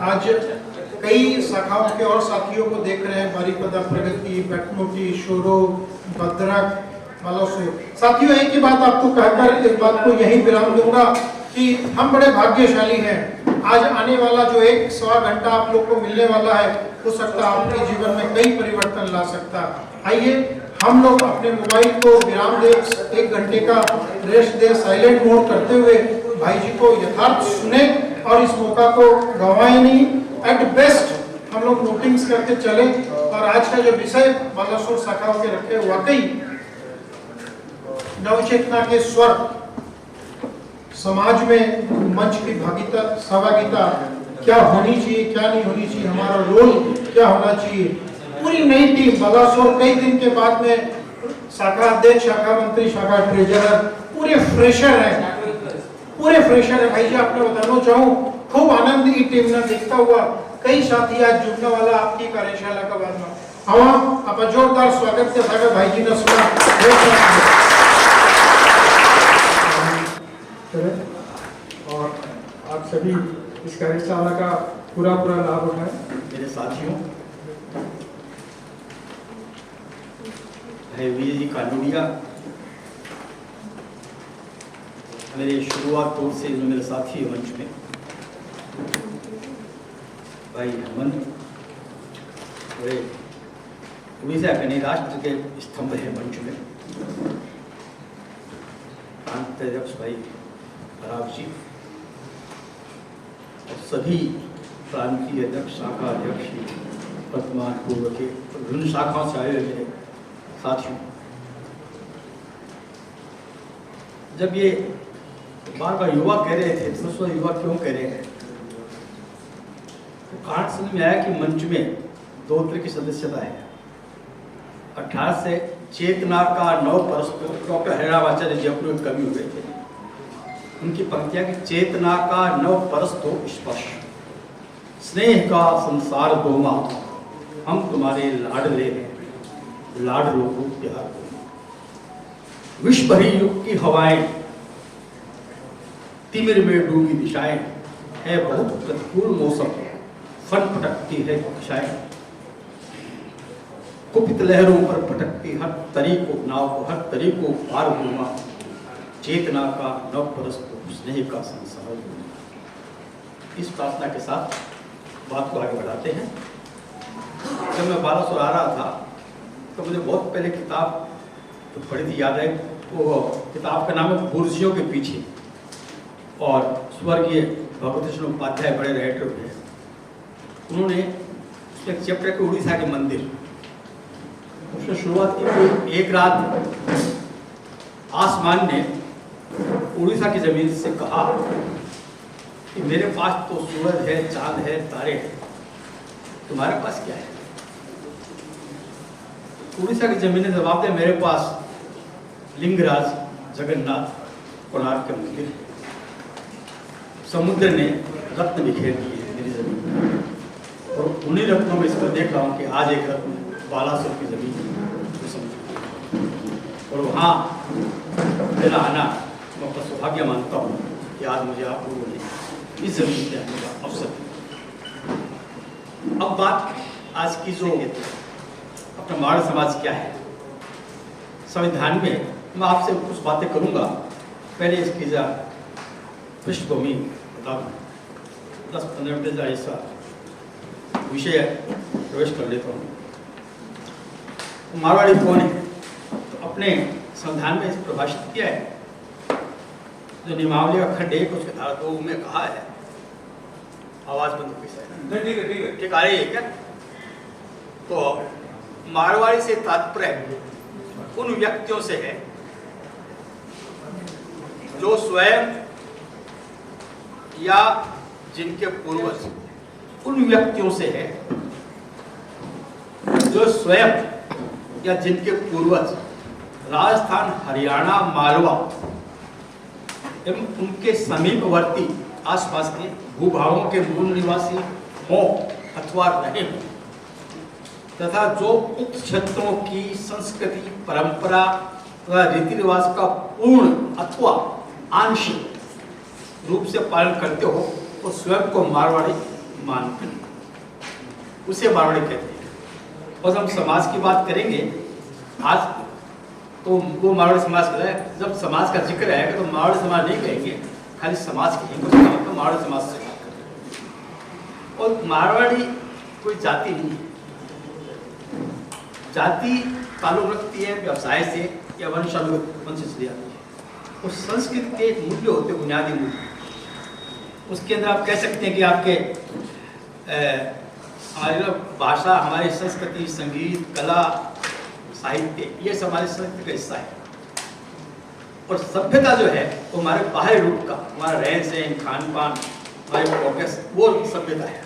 आज कई शाखाओं के और साथियों को देख रहे हैं, बारीपदा, प्रगति, बैतनोटी, शोरो, भद्रक, बालासोर। साथियों, एक ही बात आपको कहकर इस बात को यही विराम दूंगा कि हम बड़े भाग्यशाली हैं। आज आने वाला जो 1-1.25 घंटा आप लोग को मिलने वाला है, हो सकता है आपके जीवन में कई परिवर्तन ला सकता। आइए हम लोग अपने मोबाइल को विराम दे, 1 घंटे का रेस्ट दे, साइलेंट मोड करते हुए भाई जी को यथार्थ सुने और इस मौका को गंवाएं नहीं। एट बेस्ट हम लोग नोटिंग्स करके चले। और आज का जो विषय बालासोर शाखाओं के रखे, वाकई नवचेतना के स्वर, समाज में मंच की सहभागिता क्या होनी चाहिए, क्या नहीं होनी चाहिए, हमारा रोल क्या होना चाहिए। पूरी नई टीम बालासोर कई दिन के बाद में, शाखा अध्यक्ष, शाखा मंत्री, शाखा ट्रेजरर, पूरे फ्रेशर है, पूरे फ्रेशर है। भाई जी आपने बताना चाहूँ, खूब आनंद की टीम ने देखता हुआ कई साथी आज जुड़ने वाला आपकी कार्यशाला का बाद में। हम आप जोरदार स्वागत के साथ भाई जी ने सुना। और आप सभी इस कार्यशाला का पूरा लाभ उठाएं। मेरे साथियों, वीर जी कानूनिया, मेरे शुरुआत तौर से जो मेरे साथी मंच में भाई हेमंत, उड़ीसा के राष्ट्र के स्तंभ है मंच में, अध्यक्ष भाई राव जी और सभी प्रांतीय अध्यक्ष, शाखा अध्यक्ष, वर्तमान पूर्व के विभिन्न शाखाओं से आए हुए मेरे साथियों। जब ये बार बार युवा कह रहे थे, तो युवा क्यों कह रहे हैं, तो कारण समझ में आया कि मंच में 2 तरह की सदस्यता है। 18 से चेतना का 9 परस्तों, डॉक्टर हरिरामाचार्य जी अपने कवि हुए थे, उनकी पंक्तियां कि चेतना का 9 परस्तों स्पर्श, स्नेह का संसार दो माथ, हम तुम्हारे लाडले हैं, लाडलो को प्यार दो। विश्व भरी युग की हवाएं, तिमिर में डूबी दिशाएं, है बहुत प्रतिकूल मौसम, फन फटकती है दिशाएं, कुपित लहरों पर भटकती हर तरीको नाव को, हर तरीको पार हुआ, चेतना का 9 परस्तों, स्नेह का संसार दो। इस प्रार्थना के साथ बात को आगे बढ़ाते हैं। जब मैं बालासोर आ रहा था तो मुझे बहुत पहले किताब तो पढ़ी थी, याद है। वो किताब का नाम है बुर्जियों के पीछे, और स्वर्गीय भगवती कृष्ण उपाध्याय बड़े राइटर थे। उन्होंने एक चैप्टर के उड़ीसा के मंदिर, उसने शुरुआत की। एक रात आसमान ने उड़ीसा की जमीन से कहा कि मेरे पास तो सूरज है, चांद है, तारे हैं, तुम्हारे पास क्या है? उड़ीसा की जमीन ने जवाब दिया, मेरे पास लिंगराज, जगन्नाथ, कोणार्क के मंदिर। समुद्र ने रत्न बिखेर दिए मेरी जमीन, और उन्हीं रत्नों में इसको देख रहा हूँ कि आज एक रत्न बालासोर की जमीन, और वहाँ मेरा आना मैं अपना सौभाग्य मानता हूँ कि आज मुझे आप लोगों ने इस जमीन पे आने का अवसर दिया। अब बात आज की जो अपना माड़ समाज क्या है, संविधान में मैं आपसे कुछ बातें करूँगा। पहले इसकी जा पृष्ठभूमि बता दूँ, 10-15 मिनट ऐसा विषय प्रवेश कर लेता हूँ। मारवाड़ी कौन है? तो अपने संविधान में इस प्रभाषित किया है, जो नियमावली का खंड 1 उसके धारा 2 में कहा है। आवाज बंद हो गई, ठीक आ रही है क्या? तो मारवाड़ी से तात्पर्य उन व्यक्तियों से है जो स्वयं या जिनके पूर्वज, उन व्यक्तियों से है जो स्वयं या जिनके पूर्वज राजस्थान, हरियाणा, मालवा एवं उनके समीपवर्ती आसपास के भूभागों के मूल निवासी हों अथवा रहे हों, तथा जो उक्त क्षेत्रों की संस्कृति, परंपरा तथा रीति रिवाज का पूर्ण अथवा आंशिक रूप से पालन करते हो, वो स्वयं को मारवाड़ी मानते हैं, उसे मारवाड़ी कहते हैं। और हम समाज की बात करेंगे आज तो वो मारवाड़ी समाज कहता है। जब समाज का जिक्र आएगा तो मारवाड़ी समाज नहीं कहेंगे, खाली समाज कहेंगे, उसका मतलब मारवाड़ी समाज से बात करेंगे। और मारवाड़ी कोई जाति नहीं है, जाति ताल्लुक रखती है व्यवसाय से या वंश से आती है। और संस्कृत के मूल्य होते बुनियादी मूल्य, उसके अंदर आप कह सकते हैं कि आपके हमारी भाषा, हमारी संस्कृति, संगीत, कला, साहित्य, ये सब हमारे संस्कृति का हिस्सा है। और सभ्यता जो है वो हमारे बाहरी रूप का, हमारा रहन सहन, खान पान, हमारे प्रोग्रेस, वो सभ्यता है।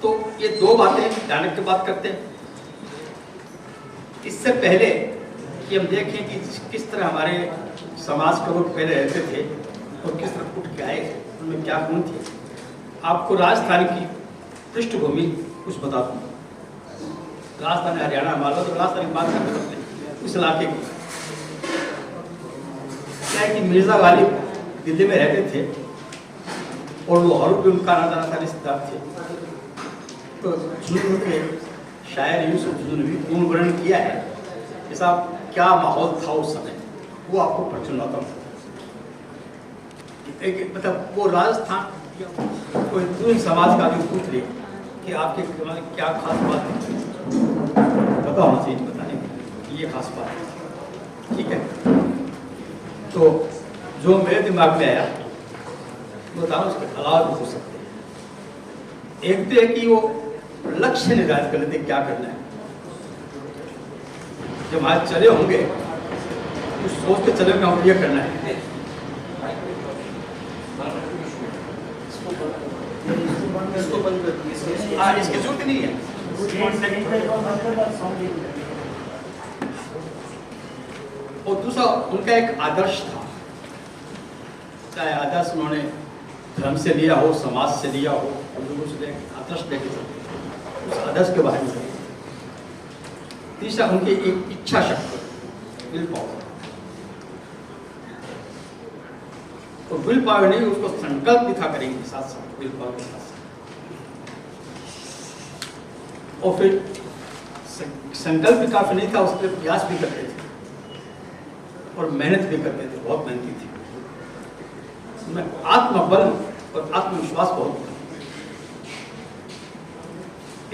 तो ये दो बातें ध्यान रख के बात करते हैं। इससे पहले कि हम देखें कि किस तरह हमारे समाज के लोग पहले रहते थे और किस तरह उठ के आए, उनमें क्या गुण थे, आपको राजस्थान की पृष्ठभूमि कुछ बता दूँ। राजस्थान हरियाणा मान लो तो राजस्थान की बात कर सकते हैं उस इलाके की। क्या है कि मिर्जा गालिब दिल्ली में रहते थे और वो और भी उनका नाता रिश्तेदार थे। तो जुल्म के शायर यूसुफ जुल्मी पूर्ण वर्णन किया है जैसा क्या माहौल था उस समय, वो आपको पढ़ सुनाता हूँ। मतलब वो राजस्थान कोई पूर्ण समाज का भी पूछ ले कि आपके क्या खास बात है, पता होना चाहिए बताने की ये खास बात है, ठीक है। तो जो मेरे दिमाग में आया वो था, उसके अलावा भी हो सकते हैं। एक तो है कि वो लक्ष्य निर्धारित कर लेते क्या करना है। जब आज चले होंगे कुछ सोच के चले होंगे ये करना है। इसकी जरूरत नहीं है। और दूसरा उनका एक आदर्श था, चाहे आदर्श उन्होंने धर्म से लिया हो, समाज से लिया हो, आदर्श लेके चलते, उस आदर्श के बारे में। तीसरा उनकी एक इच्छा शक्ति, विल पावर। और विल पावर नहीं, उसको संकल्प भी था करेंगे साथ साथ, विल पावर के साथ साथ। और फिर संकल्प भी काफी नहीं था, उस पर प्रयास भी करते थे और मेहनत भी करते थे, बहुत मेहनती थी। उनमें आत्मबल और आत्मविश्वास बहुत था।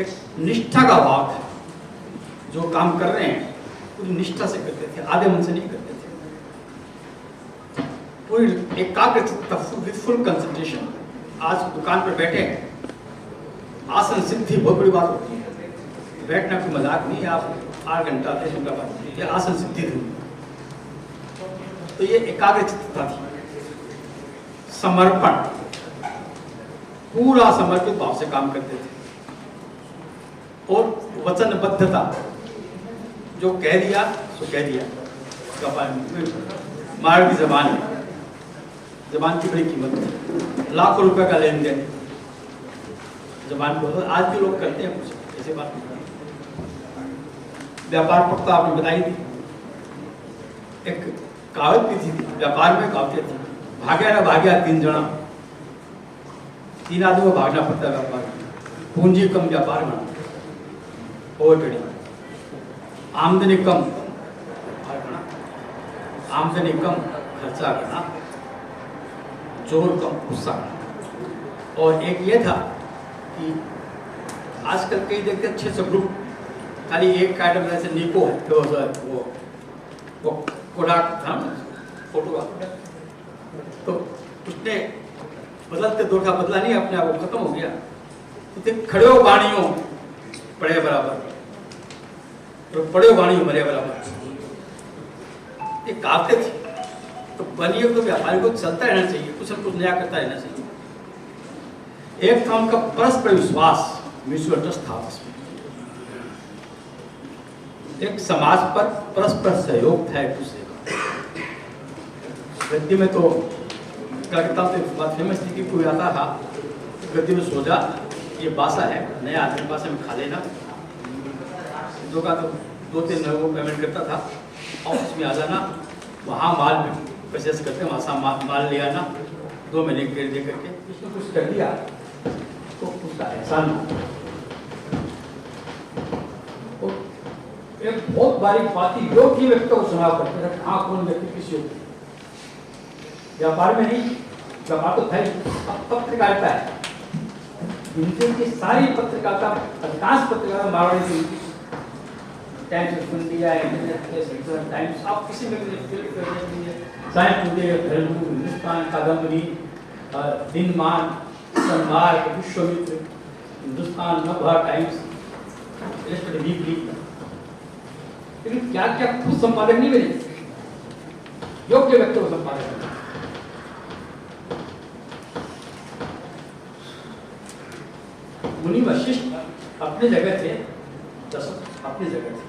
एक निष्ठा का भाव था, जो काम कर रहे हैं पूरी निष्ठा से करते थे, आधे मन से नहीं करते थे, पूरी एकाग्रता, फुल कंसंट्रेशन। आज दुकान पर बैठे आसन सिद्धि बहुत बड़ी बात होती है, बैठना कोई मजाक नहीं है। आप 8 घंटा 10 घंटा बाद ये आसन सिद्धि थी। तो ये एकाग्रचित्तता थी, समर्पण, पूरा समर्पित भाव से काम करते थे। और वचनबद्धता, जो कह दिया सो कह दिया। मार्ग की जबान है, जबान की बड़ी कीमत है, लाखों रुपए का लेन देन जबान को। आज भी लोग करते हैं कुछ ऐसे बात नहीं। व्यापार पक्का आपने बताई थी, एक कहावत भी थी, व्यापार में कहावतें थी, भाग्या ना भाग्या 3 जना, 3 आदमी को भागना पड़ता है व्यापार में। पूंजी कम व्यापार में, ओवरट्रेडिंग, आमदनी कम आमदनी कम खर्चा करना, जोर कम गुस्सा करना। और एक ये था कि आजकल कई देखते अच्छे से ग्रुप, खाली एक आइटम जैसे निको है, तो वो कोडाक था फोटो का, तो उसने बदलते दौर का बदला नहीं, अपने आप वो खत्म हो गया। तो खड़े हो बाणियों पड़े बराबर, तो पड़े हो बाणियों मरे बराबर, एक कहावतें थी। तो बनिए तो व्यापारी को चलता रहना चाहिए, कुछ न कुछ नया करता रहना चाहिए। एक था उनका परस्पर विश्वास, म्यूचुअल ट्रस्ट था उसमें। एक समाज पर परस्पर सहयोग था एक दूसरे का। गद्दी में तो कलकत्ता से बात फेमस थी कि कोई आता था गद्दी में सो जा, ये बासा है, नया आदमी बासा में खा लेना। दो का तो 2-3 लोगों को पेमेंट करता था, ऑफिस में आ जाना, वहाँ माल में परचेस करते, वहाँ माल ले आना, 2 महीने के दे करके इसने कुछ कर दिया तो उसका एहसान तो एक बहुत बारीक बात योग्य व्यक्ति को चुनाव करते हैं। कहाँ कौन व्यक्ति किस योग्य, व्यापार में नहीं, व्यापार तो था ही, अब पत्रकारिता है। हिंदी की सारी पत्रकारिता, अधिकांश पत्रकारिता मारवाड़ी से होती है। Times of India, international times, आप किसी में साइंस टुडे, घरेलू, हिंदुस्तान, कादम्बरी, दिनमान, संभाग, विश्वमित्र, हिंदुस्तान, नवभारत टाइम्स, वीकली, लेकिन क्या क्या खुद संपादक नहीं मिले, योग्य व्यक्ति को संपादक मिले। मुनि वशिष्ठ अपने जगह थे, दशरथ अपनी जगह थे।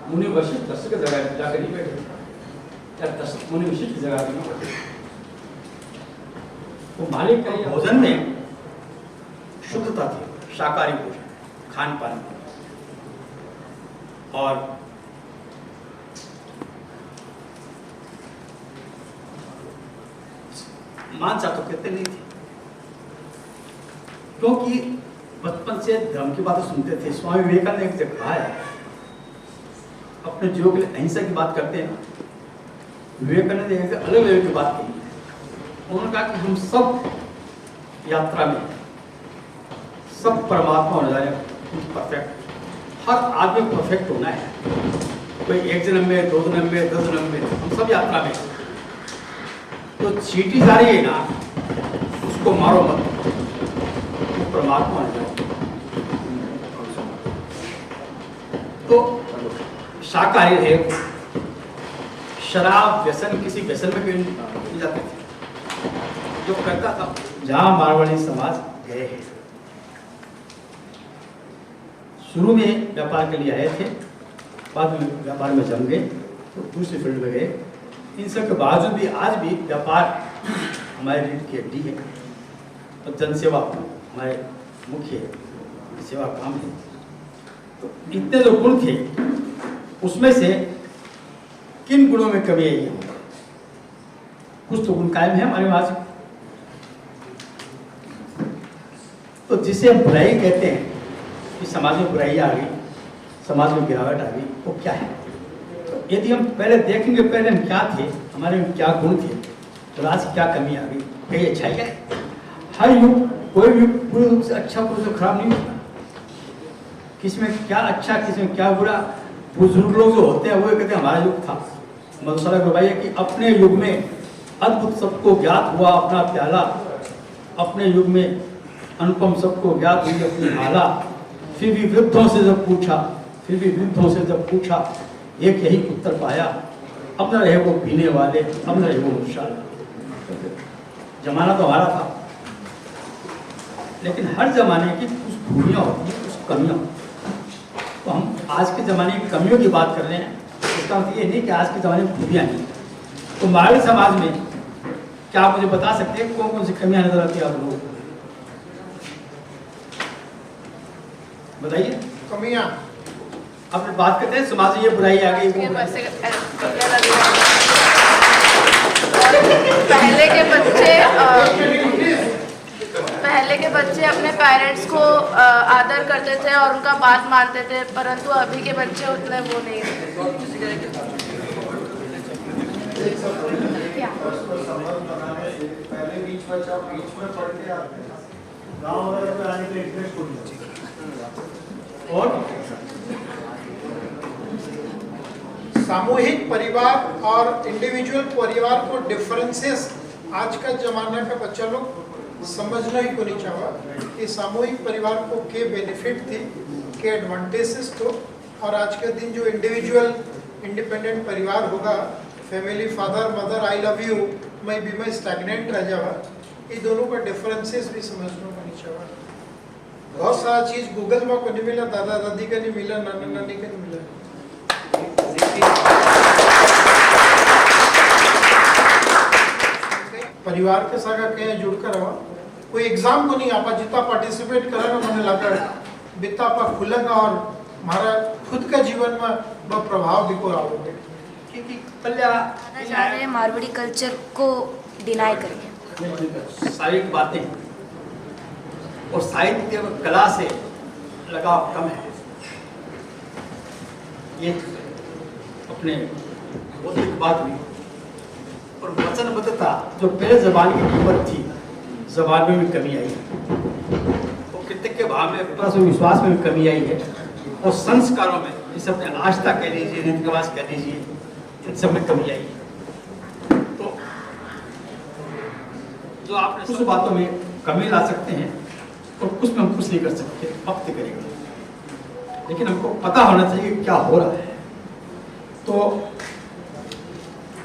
मुनि वशिष्ठ दशरथ की जगह जाकर नहीं बैठे, या दशरथ मुनि वशिष्ठ की जगह नहीं बैठे। वो मालिक का भोजन में शुद्धता थी, शाकाहारी भोजन, खान पान, और मांस तो कहते नहीं थे, क्योंकि बचपन से धर्म की बातें सुनते थे। स्वामी विवेकानंद ने कहा है, अपने जीवन के लिए अहिंसा की बात करते हैं। विवेकानंद ने अलग लेवल की बात की। उन्होंने कहा कि हम सब यात्रा में सब परमात्मा होने जाए, परफेक्ट, हर आदमी परफेक्ट होना है। कोई 1 जन्म में, 2 जन्म में, 10 जन्म में, हम सब यात्रा में। तो चींटी जा रही है ना, उसको मारो मत, वो परमात्मा होने जाए। तो शाकाहारी रहे, शराब व्यसन, किसी व्यसन में क्यों नहीं जाते थे। जो करता था, जहां मारवाड़ी समाज गए हैं, शुरू में व्यापार के लिए आए थे, बाद में व्यापार में जम गए, तो दूसरी फील्ड में गए। इन सब के बावजूद भी आज भी व्यापार हमारे रीढ़ की हड्डी है, और जनसेवा हमारे मुख्य सेवा काम है। तो इतने जो गुण थे, उसमें से किन गुणों में कमी आई है? कुछ तो गुण कायम है हमारे पास। तो जिसे हम बुराई कहते हैं कि समाज में बुराई आ गई, समाज में गिरावट आ गई, वो क्या है? तो यदि हम पहले देखेंगे, पहले हम क्या थे, हमारे में क्या गुण थे, तो आज क्या कमी आ गई, कहीं अच्छाई है? हर युग, कोई भी पूरे रूप से अच्छा, पूरे से खराब नहीं होता। किसमें क्या अच्छा, किसमें क्या बुरा। बुजुर्ग लोग जो होते हैं वो कहते हैं हमारा युग था। मधुशाला गुरबाई कि अपने युग में अद्भुत सबको ज्ञात हुआ अपना प्याला, अपने युग में अनुपम सबको ज्ञात हुई अपनी हाला। फिर भी वृद्धों से जब पूछा, एक यही उत्तर पाया, अब न रहे वो पीने वाले, अब न रहे वो मधुशाला। जमाना तो हमारा था, लेकिन हर जमाने की कुछ खूबियाँ होती हैं, कुछ कमियाँ होती हैं। तो हम आज के ज़माने की कमियों की बात कर रहे हैं, इसका मतलब ये नहीं कि आज के ज़माने में खूबियाँ नहीं। तो मारवाड़ी समाज में क्या आप मुझे बता सकते हैं कौन कौन सी कमियाँ नजर आती है आप लोगों को? बताइए। कमियाँ अपने बात करते हैं समाज में ये बुराई आ गई, पहले के बच्चे अपने पेरेंट्स को आदर करते थे और उनका बात मानते थे, परंतु अभी के बच्चे उतने वो नहीं और सामूहिक परिवार और इंडिविजुअल परिवार को डिफरेंसेस आज का जमाना का बच्चा लोग समझना ही को नहीं चाहा कि सामूहिक परिवार को के बेनिफिट थी, के एडवांटेजेस तो, और आज के दिन जो इंडिविजुअल इंडिपेंडेंट परिवार होगा, family, father mother, I love you, मैं स्टैग्नेंट रह जावा, ये दोनों का डिफरेंसेस भी समझना को नहीं चाहा। बहुत सारा चीज गूगल में को नहीं मिला, दादा दादी का नहीं मिला, नाना नानी का नहीं मिला। परिवार के साथ कहीं जुड़कर रहा, कोई एग्जाम को नहीं आपा जितना पार्टिसिपेट करेगा मैंने लगा बिता आपा खुलेगा और हमारा खुद का जीवन में वह प्रभाव भी को आओगे। क्योंकि पल्ला मारवाड़ी कल्चर को डिनाई करेंगे। शारीरिक बातें और साहित्य व कला से लगाव कम है। ये अपने बौद्धिक बात हुई। और वचनबद्धता जो पहले जबान की कीमत थी, जबान में भी कमी आई है, और कृतज्ञ भाव में प्लस विश्वास में भी कमी आई है, और संस्कारों में इस अपने आस्था कह लीजिए, रीति रिवाज कह लीजिए, इन सब में कमी आई है। तो जो आपने कुछ बातों में कमी ला सकते हैं और कुछ में हम कुछ नहीं कर सकते, वक्त करेंगे, लेकिन हमको पता होना चाहिए क्या हो रहा है। तो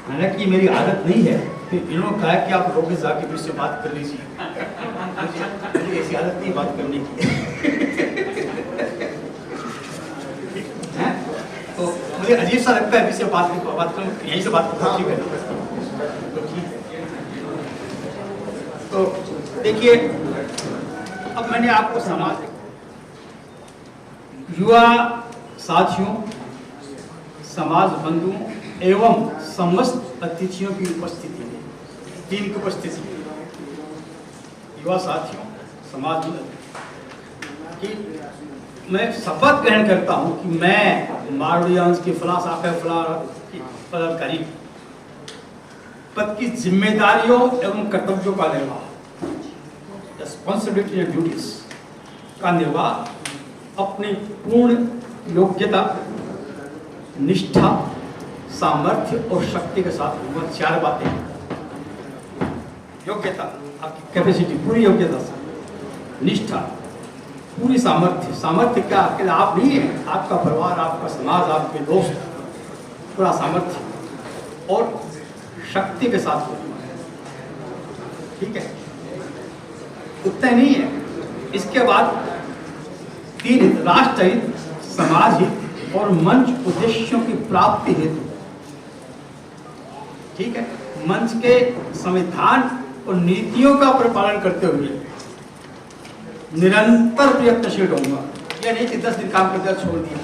हालांकि मेरी आदत नहीं है, तो इन्होंने कहा कि आप लोग जाके मुझसे बात कर लीजिए, मुझे ऐसी आदत नहीं बात करने की है। तो मुझे अजीब सा लगता है मुझसे बात करूँ, यहीं से बात करूँ, ठीक है तो ठीक है। तो देखिए, अब मैंने आपको समाज युवा साथियों, समाज बंधुओं एवं समस्त अतिथियों की उपस्थिति में, टीम की उपस्थिति में, युवा साथियों, समाज कि मैं शपथ ग्रहण करता हूं कि मैं मारवाड़ी की फला शाखा फला पदाधिकारी पद की जिम्मेदारियों एवं कर्तव्यों का निर्वाह, रिस्पॉन्सिबिलिटी एंड ड्यूटीज का निर्वाह अपनी पूर्ण योग्यता, निष्ठा, सामर्थ्य और शक्ति के साथ होगा। 4 बातें, योग्यता आपकी कैपेसिटी, पूरी योग्यता से, निष्ठा, पूरी सामर्थ्य, सामर्थ्य क्या अकेले आप नहीं है, आपका परिवार, आपका समाज, आपके दोस्त, पूरा सामर्थ्य, और शक्ति के साथ होगा। ठीक है, उतना नहीं है, इसके बाद 3 हित, राष्ट्र हित, समाज हित और मंच उद्देश्यों की प्राप्ति हेतु, ठीक है, मंच के संविधान और नीतियों का परिपालन करते हुए निरंतर प्रयत्नशील रहूंगा। यह नहीं कि 10 दिन काम कर दिया छोड़ दिया।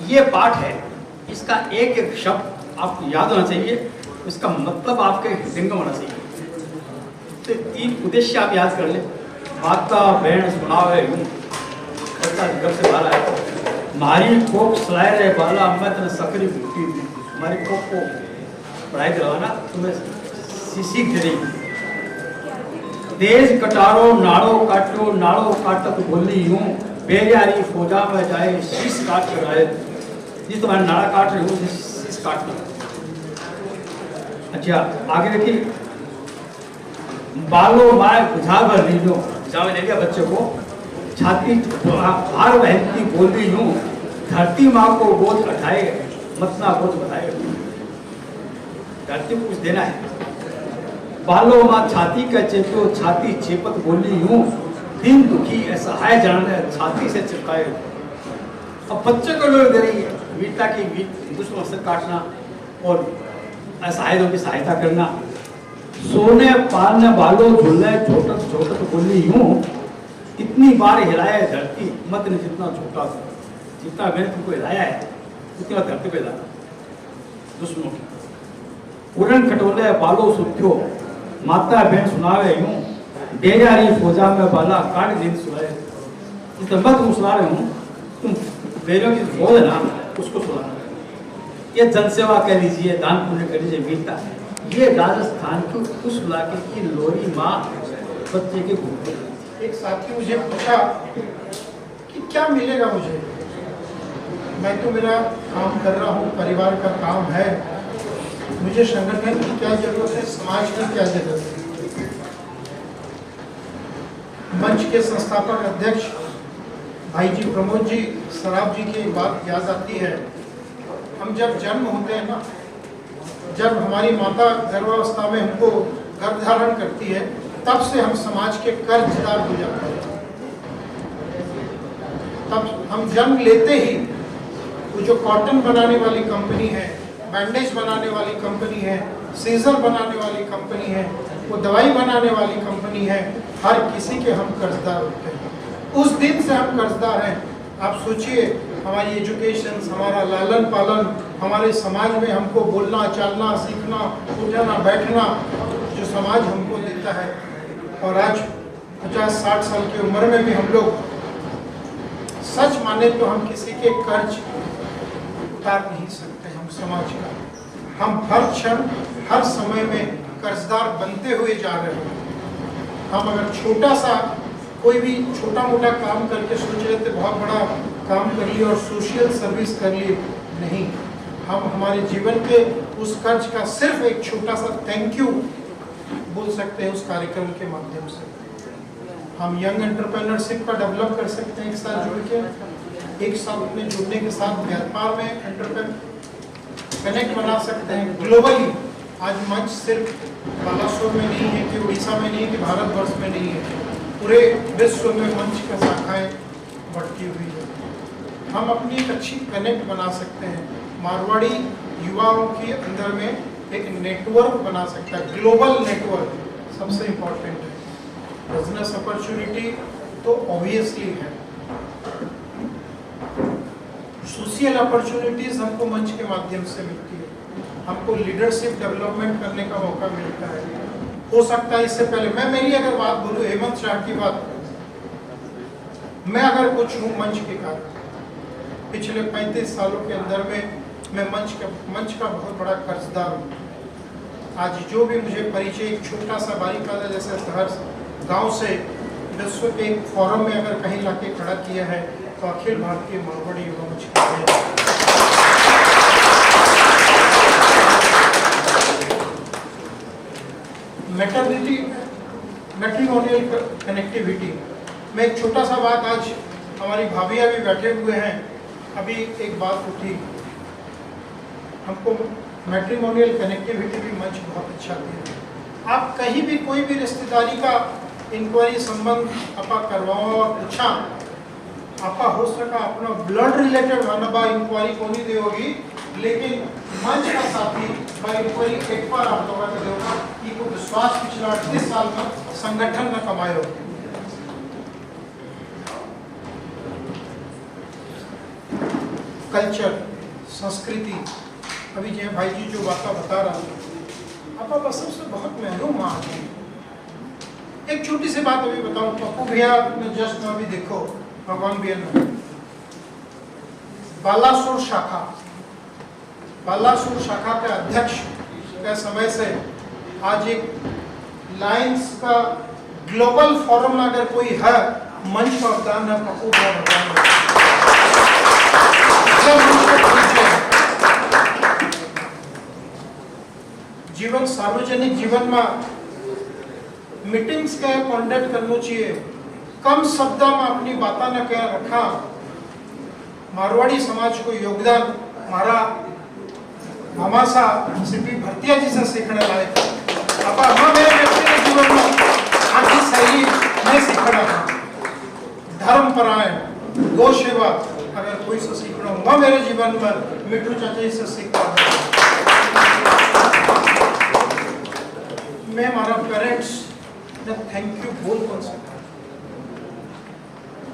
ये पाठ है, इसका एक एक शब्द आपको याद होना चाहिए, इसका मतलब आपके हृदय में होना चाहिए। तो 3 उद्देश्य आप याद कर ले। माता बहन सुनावे यूं घर से बाहर आया, मारी कोक सलाए रहे बाला मैं तेने सकरी भूखी दी, हमारी कोक को पढ़ाई करवाना तुम्हें सीख दे रही। देश कटारो नाड़ो काटो, नाड़ो काटत बोली यूं, बेरियारी फौजा में जाए शीश काट कर आए। ये तुम्हारा नाड़ा काट रहे हो, शीश काट लो। अच्छा आगे देखिए, बालो माए बुझा भर लीजो, बुझा में ले लिया बच्चे को, छाती भार बहती बोली यूं, धरती माँ को बोझ उठाए मत ना बोझ बताए, धरती को कुछ देना है। बालो माँ छाती का चेपो, छाती चेपत बोली यूं, दिन दुखी ऐसा है जाने छाती से चिपकाए। अब बच्चे को लोग दे रही है वीरता की, दुश्मन से काटना और असहायों की सहायता करना। सोने पालने बालो झूले झोटत झोटत बोली यूं, इतनी बार हिलाए धरती मत ने जितना छोटा, जितना मैंने तुमको हिलाया है उतना धरती पे हिलाना दुश्मनों की। उड़न खटोले बालो सुथियो, माता बहन सुनावे यूं, डेरारी फौजा में बाला काट दिन सुनाए। इस मैं तुम सुना रहे हूँ, तुम बेरियों की फौज है ना, उसको सुनाना। ये जनसेवा कह लीजिए, दान पुण्य कह लीजिए, वीरता। ये राजस्थान की उस इलाके की लोरी माँ बच्चे के घूमते। एक साथी मुझे पूछा कि क्या मिलेगा मुझे, मैं तो मेरा काम कर रहा हूँ, परिवार का काम है, मुझे संगठन की क्या जरूरत है, समाज की क्या जरूरत है। मंच के संस्थापक अध्यक्ष भाई जी प्रमोद जी सराफ जी की बात याद आती है। हम जब जन्म होते हैं ना, जब हमारी माता गर्भावस्था में हमको गर्भ धारण करती है, तब से हम समाज के कर्जदार हो जाते हैं। तब हम जन्म लेते ही वो जो कॉटन बनाने वाली कंपनी है, बैंडेज बनाने वाली कंपनी है, सीजर बनाने वाली कंपनी है, वो दवाई बनाने वाली कंपनी है, हर किसी के हम कर्जदार होते हैं। उस दिन से हम कर्जदार हैं। आप सोचिए, हमारी एजुकेशन, हमारा लालन पालन, हमारे समाज में हमको बोलना चालना सीखना, उठना बैठना, जो समाज हमको देता है। और आज 50-60 साल की उम्र में भी हम लोग सच माने तो हम किसी के कर्ज उतार नहीं सकते। हम समाज का हम हर क्षण हर समय में कर्जदार बनते हुए जा रहे हैं। हम अगर छोटा सा कोई भी छोटा मोटा काम करके सोच रहे थे बहुत बड़ा काम कर लिए और सोशल सर्विस कर लिए, नहीं, हम हमारे जीवन के उस कर्ज का सिर्फ एक छोटा सा थैंक यू बोल सकते हैं उस कार्यक्रम के माध्यम से। हम यंग एंटरप्रेन्योरशिप का डेवलप कर सकते हैं एक साथ जुड़ के, एक साथ अपने जुड़ने के साथ व्यापार में एंटरप्रेन्योर कनेक्ट बना सकते हैं ग्लोबली। आज मंच सिर्फ बालासोर में नहीं है कि उड़ीसा में नहीं है कि भारतवर्ष में नहीं है, पूरे विश्व में मंच की शाखाएं बढ़ती हुई है। हम अपनी एक अच्छी कनेक्ट बना सकते हैं, मारवाड़ी युवाओं के अंदर में एक नेटवर्क बना सकता है, ग्लोबल नेटवर्क सबसे इम्पोर्टेंट है। बिजनेस अपॉर्चुनिटी तो ऑब्वियसली है, सोशल अपॉर्चुनिटीज हमको मंच के माध्यम से मिलती है, हमको लीडरशिप डेवलपमेंट करने का मौका मिलता है। हो सकता है इससे पहले मैं मेरी अगर बात बोलूं, हेमंत शाह की बात, मैं अगर कुछ हूँ मंच के कारण, पिछले 35 सालों के अंदर में मैं मंच का बहुत बड़ा कर्जदार हूँ। आज जो भी मुझे परिचय एक छोटा सा बारीकादा जैसे हर गांव से विश्व के एक फोरम में अगर कहीं लाके खड़ा किया है तो अखिल भारतीय मारवाड़ी युवा मंच का है। मैट्रिमोनियल कनेक्टिविटी में एक छोटा सा बात, आज हमारी भाभियाँ भी बैठे हुए हैं, अभी एक बात उठी, हमको मैट्रिमोनियल कनेक्टिविटी भी मंच बहुत अच्छा दिया। आप कहीं भी कोई भी रिश्तेदारी का इंक्वायरी संबंध आपा करवाओ और पूछा आपा हो सका अपना ब्लड रिलेटेड मानबा इंक्वायरी को नहीं देगी, लेकिन मंच का साथी बा इंक्वायरी एक बार आप लोगों को देगा कि को विश्वास पिछला 38 साल में संगठन में कमायो। कल्चर, संस्कृति, अभी जय भाई जी जो बात बता रहा था, आपा बस सबसे बहुत महरूम माँ है। एक छोटी सी बात अभी बताऊं, पप्पू भैया ने जस्ट अभी देखो, भगवान भैया ने बालासोर शाखा के अध्यक्ष के समय से आज एक लायंस का ग्लोबल फोरम में अगर कोई है, मंच का अवदान है पप्पू भैया भगवान। जीवन सार्वजनिक जीवन में मीटिंग्स के कंडक्ट करना चाहिए, कम शब्द में अपनी बात न कह रखा। मारवाड़ी समाज को योगदान हमारा हमासा सीपी भरतिया जी से सीखने लायक। अब हम मेरे व्यक्तिगत जीवन में आखिर शैली मैं सीखना था, धर्मपरायण, गौ सेवा अगर कोई से सीखना हुआ मेरे जीवन में मिठू चाचा जी से सीखा। मैं हमारा पेरेंट्स ने थैंक यू बोल कौन सकता।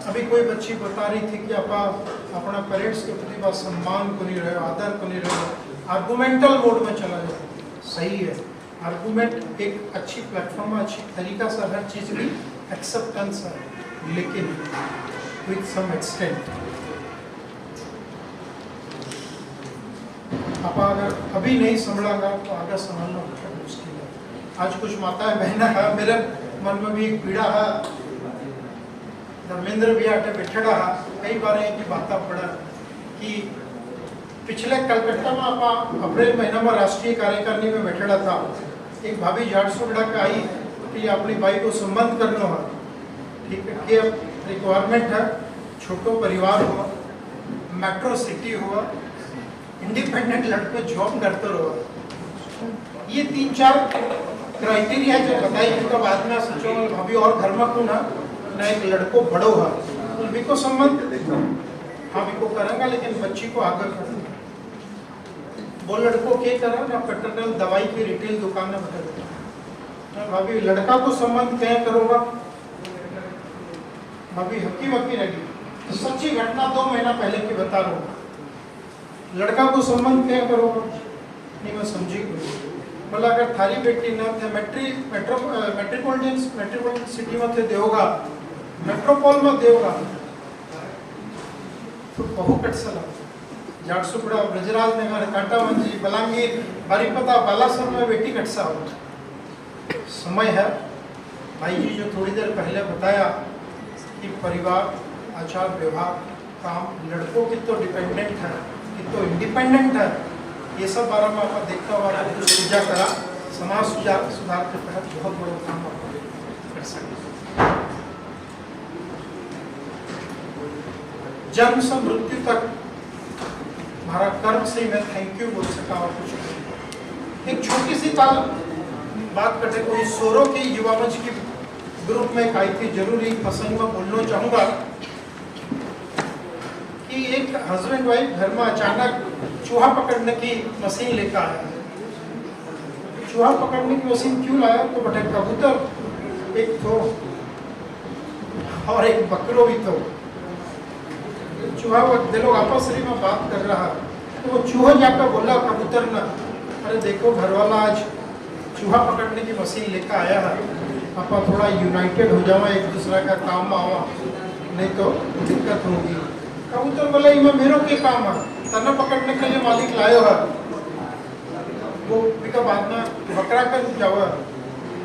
अभी कोई बच्ची बता रही थी कि अपा अपना पेरेंट्स के प्रति बात सम्मान को नहीं रहे, आदर को नहीं रहे, आर्गुमेंटल मोड में चला जाए। सही है, आर्गुमेंट एक अच्छी प्लेटफॉर्म है, अच्छी तरीका से हर चीज की एक्सेप्टेंस है, लेकिन विद सम एक्सटेंट। अपा अगर अभी नहीं संभलागा तो आगे संभालना बहुत मुश्किल है। आज कुछ माताएं बहना है, मेरे मन में भी एक पीड़ा है, धर्मेंद्र भी आटे बैठा है, कई बार की बात पड़ा कि पिछले कलकत्ता में आप अप्रैल महीना में राष्ट्रीय कार्यकारिणी में बैठा था, एक भाभी झाड़सुगड़ा का आई कि अपनी बाई को संबंध करना है, ठीक है, कि रिक्वायरमेंट है, छोटो परिवार हुआ, मेट्रो सिटी हुआ, इंडिपेंडेंट लड़के जॉब करते रहो। ये 3-4 क्राइटेरिया जो बताई, उनका बाद में सोचो भाभी और घर में कौन है ना, एक लड़को बड़ो है, उनकी को संबंध हाँ भी को करेंगे, लेकिन बच्ची को आगे करेंगे। वो लड़को के करा ना, पेट्रोल दवाई की रिटेल दुकान में बता देता भाभी लड़का को संबंध क्या करोगा, भाभी हकी वकी रहेगी। सच्ची घटना 2 महीना पहले की बता रहा हूँ, लड़का को संबंध क्या करोगा, नहीं मैं समझी बोला अगर थारी बेटी न थे मेट्रोपॉलिटन सिटी में थे देवगा मेट्रोपोल में देवगा तो बहु कटसला झारसुगुड़ा ब्रजराज नगर कांटावंजी बलांगीर बारीपदा बालासर में बेटी कटसा हो समय है भाई जी जो थोड़ी देर पहले बताया कि परिवार आचार व्यवहार काम लड़कों की तो डिपेंडेंट है कि तो इंडिपेंडेंट है ये सब बारे में आप देखता हुआ पूजा करा समाज सुधार के तहत बहुत बड़ा काम आप कर सकते जन्म से मृत्यु तक हमारा कर्म से मैं थैंक यू बोल सका और कुछ नहीं। एक छोटी सी बात करते कोई सोरो की युवा मंच की ग्रुप में आई थी जरूर एक प्रसंग में बोलना चाहूंगा कि एक हस्बैंड वाइफ घर में अचानक चूहा पकड़ने की मशीन लेकर आया। चूहा पकड़ने की मशीन क्यों लाया तो बटे कबूतर एक तो और एक बकरो भी तो चूहा लोग आपस में बात कर रहा तो वो चूहा जाकर बोला कबूतर ना अरे देखो घर वाला आज चूहा पकड़ने की मशीन लेकर आया है आप थोड़ा यूनाइटेड हो जावा एक दूसरे का काम में आवा नहीं तो दिक्कत होगी। कबूतर बोला इमे मेरो के काम है तना पकड़ने के लिए मालिक लायो है वो बिका बाद में बकरा कर जावा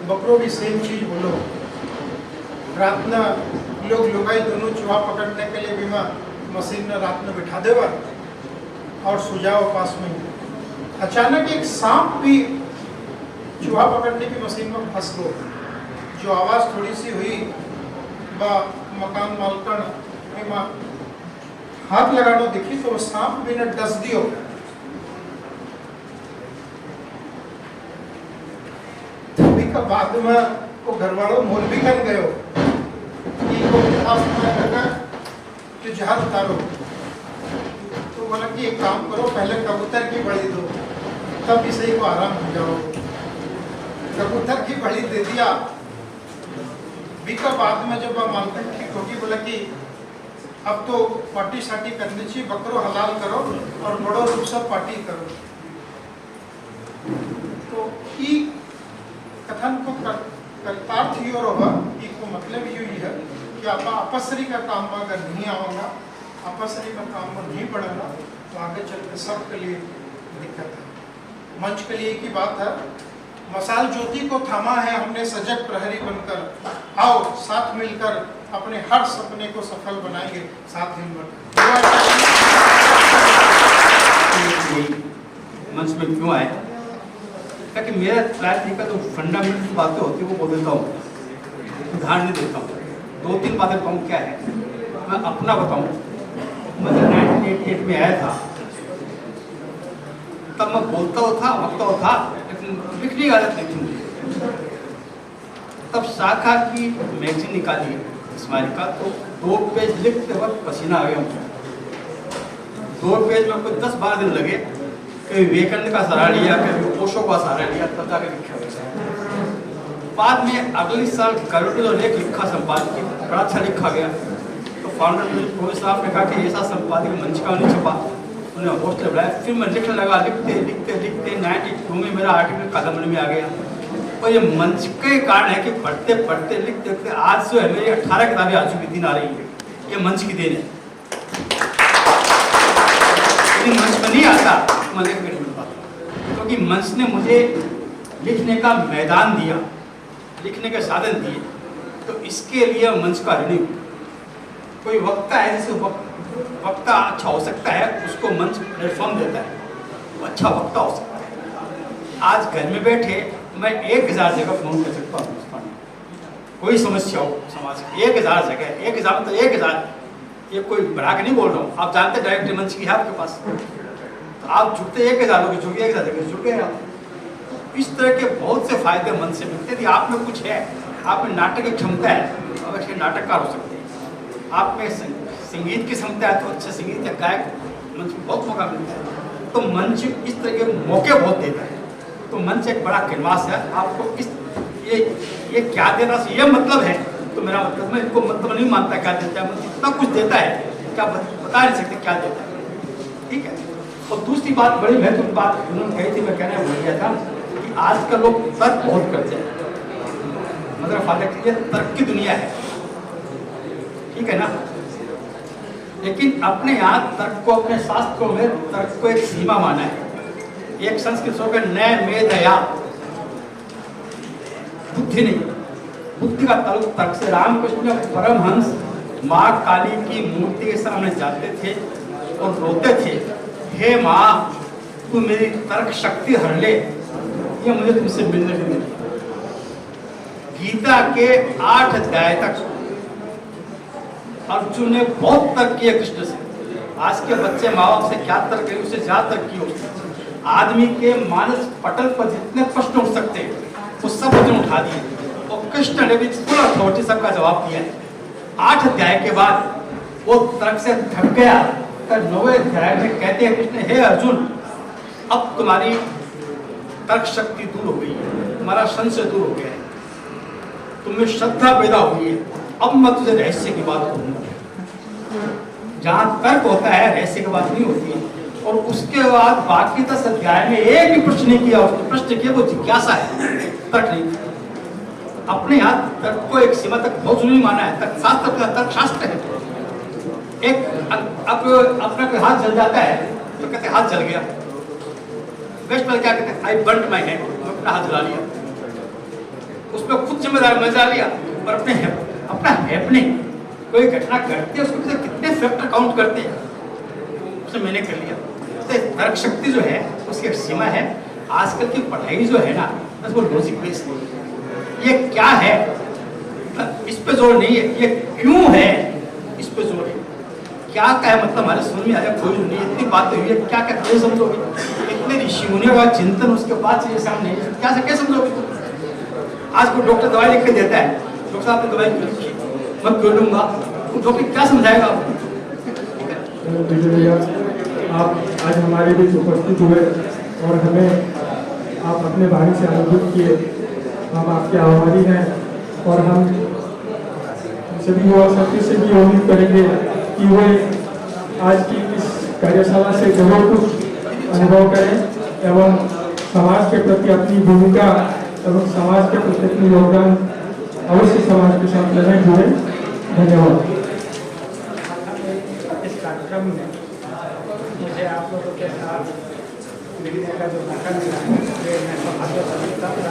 बकरो भी सेम चीज बोलो रात में लोग दोनों चूहा पकड़ने के लिए बीमा मशीन में रात में बिठा देवा और सुझाव पास में अचानक एक सांप भी चूहा पकड़ने की मशीन में फंस गो जो आवाज थोड़ी सी हुई मकान मालकन हाथ लगाना देखी तो सांप भी ने डस दियो का बाद में वो घर वालों मोल भी कर गयो कि को कि जहाज उतारो तो बोला कि एक काम करो पहले कबूतर की बड़ी दो तब इसे को आराम हो जाओ। कबूतर की बड़ी दे दिया बीका बाद में जब मालकन ठीक होगी बोला कि अब तो पार्टी शार्टी करनी चाहिए बकरो हलाल करो और बड़ो रूप से पार्टी करो। तो ई कथन को कर्तार्थ ही और होगा को मतलब यही है कि आप आपसरी का काम में अगर नहीं आऊँगा आपसरी का काम में नहीं बढ़ेगा तो आगे चल के सबके लिए दिक्कत है। मंच के लिए की बात है मसाल ज्योति को थामा है हमने सजग प्रहरी बनकर आओ साथ मिलकर अपने हर सपने को सफल बनाएंगे साथ मिलकर। मंच में क्यों आए ताकि मेरा राजनीति का जो फंडामेंटल बातें होती है वो बोल देता हूँ उदाहरण नहीं देता हूँ 2-3 बातें बताऊँ क्या है मैं अपना बताऊँ मैं 1988 में आया था तब मैं बोलता था लेकिन लिखने की आदत नहीं थी मुझे। तब शाखा की मैगजीन निकाली स्मारिका तो 2 पेज लिखते वक्त पसीना आ गया मुझे 2 पेज में कोई 10-12 दिन लगे कभी विवेकानंद का सहारा लिया कभी ओशो का सहारा लिया तब जाकर लिखा। बाद में अगले साल करोड़ लेख लिखा संपादकीय बड़ा अच्छा लिखा गया तो फाउंडर प्रोफेसर साहब ने कहा कि ऐसा संपादकीय मंच का नहीं छपा उन्हें हॉस्टल बुलाया फिर मैं लिखने लगा लिखते 92 में मेरा आर्टिकल कादम्बरी में आ गया। और ये मंच के कारण है कि पढ़ते लिखते आज जो है मेरी 18 किताबें आज भी दिन आ रही है ये मंच की देन है। यदि मंच में नहीं आता मैं लिख नहीं पाता क्योंकि मंच ने मुझे लिखने का मैदान दिया लिखने के साधन दिए तो इसके लिए मंच का ऋणी कोई वक्ता है जैसे वक्ता अच्छा हो सकता है उसको मंच प्लेटफॉर्म देता है वो अच्छा वक्ता हो सकता है। आज घर में बैठे मैं 1000 जगह फोन कर सकता हूँ कोई समस्या हो समाज की 1000 जगह 1000 मतलब 1000 ये कोई बढ़ा के नहीं बोल रहा हूँ आप जानते डायरेक्ट मंच की है आपके पास तो आप जुड़ते 1000 लोग जुड़ गए 1000 जगह जुड़ गए आप। इस तरह के बहुत से फायदे मंच से मिलते यदि आप में कुछ है आप में नाटक की क्षमता है तो अच्छे नाटककार हो सकते हैं आप में संगीत की क्षमता है तो अच्छे संगीत या गायक मंच में बहुत मौका मिलता है तो मंच इस तरह के मौके बहुत देता है तो मंच एक बड़ा कैनवास है आपको इस ये क्या देना ये मतलब है तो मेरा मतलब मैं इनको मतलब नहीं मानता क्या देता है मतलब इतना कुछ देता है क्या बता नहीं सकते क्या देता है ठीक है। और दूसरी बात बड़ी महत्वपूर्ण बात उन्होंने कही थी मैं कहना भूल गया था कि आजकल लोग तर्क बहुत करते हैं, मतलब फादर ये तर्क की दुनिया है, ठीक है ना। लेकिन अपने यहाँ तर्क को, अपने शास्त्रों में तर्क को एक सीमा माना है। एक संस्कृत श्लोक है, न मेधया, बुद्धि नहीं, बुद्धि का ताल्लुक तर्क से। रामकृष्ण परमहंस माँ काली की मूर्ति के सामने जाते थे और रोते थे, हे माँ तू मेरी तर्क शक्ति हर ले, ये मुझे तुमसे मिलने के लिए। गीता के 8 अध्याय तक अर्जुन ने बहुत तर्क किया कृष्ण से। आज के बच्चे माँ बाप से क्या तर्क करें, उससे ज्यादा तर्क किए। आदमी के मानस पटल पर जितने प्रश्न उठ सकते हैं वो सब अर्जुन उठा दिए, और कृष्ण ने भी फुल अथॉरिटी सबका जवाब दिया। 8 अध्याय के बाद वो तर्क से थक गया, 9वें अध्याय में कहते हैं कृष्ण, हे अर्जुन अब तुम्हारी तर्क शक्ति दूर हो गई है, तुम्हारा संशय दूर हो गया है, तुम्हें श्रद्धा पैदा हुई है, अब मैं तुझे रहस्य की बात कहूंगा। जहां तर्क होता है रहस्य की बात नहीं होती है। और उसके बाद बाकी 10 अध्याय में एक भी प्रश्न नहीं किया, उसने प्रश्न किया वो जिज्ञासा है, तर्क नहीं। अपने यहाँ तर्क को एक सीमा तक बहुत जरूरी माना है। तर्क शास्त्र का तर्क शास्त्र है। एक अपना हाथ जल जाता है तो कहते हाथ जल गया, वेस्ट पर क्या कहते हैं, आई बर्न्ड माय हैंड, अपना हाथ जला लिया, उसमें खुद जिम्मेदार मैं जला लिया। और अपना हैपनिंग कोई घटना घटती है उसको कितने फैक्टर काउंट करते हैं, उसे मैंने कर लिया। तो तर्क शक्ति जो है उसकी एक सीमा है। आजकल की पढ़ाई जो है ना बस वो लॉजिक बेस्ड है, ये क्या है इस पे जोर नहीं है, ये क्यों है इस पे जोर है। क्या है मतलब हमारे समझ में आया कोई नहीं, इतनी बातें हुई है, क्या क्या कैसे समझोगे, इतने ऋषि मुनियों का चिंतन उसके बाद से सामने क्या से कैसे समझोगे तुम। आज कोई डॉक्टर दवाई लिख के देता है, डॉक्टर साहब ने दवाई क्यों लिखी, मैं क्यों लूंगा, डॉक्टर क्या समझाएगा आपको। आप आज हमारे बीच उपस्थित हुए और हमें आप अपने भाई से अनुभूत किए, हम आपके आभारी हैं। और हम सभी युवा साथी से भी उम्मीद करेंगे कि वे आज की इस कार्यशाला से जरूर कुछ अनुभव करें एवं समाज के प्रति अपनी भूमिका एवं समाज के प्रति अपनी योगदान अवश्य समाज के साथ लेने जुड़े। धन्यवाद। इस कार्यक्रम में मुझे आप लोगों के साथ मिलने का जो मौका मिला है मैं सौभाग्य समझता हूँ।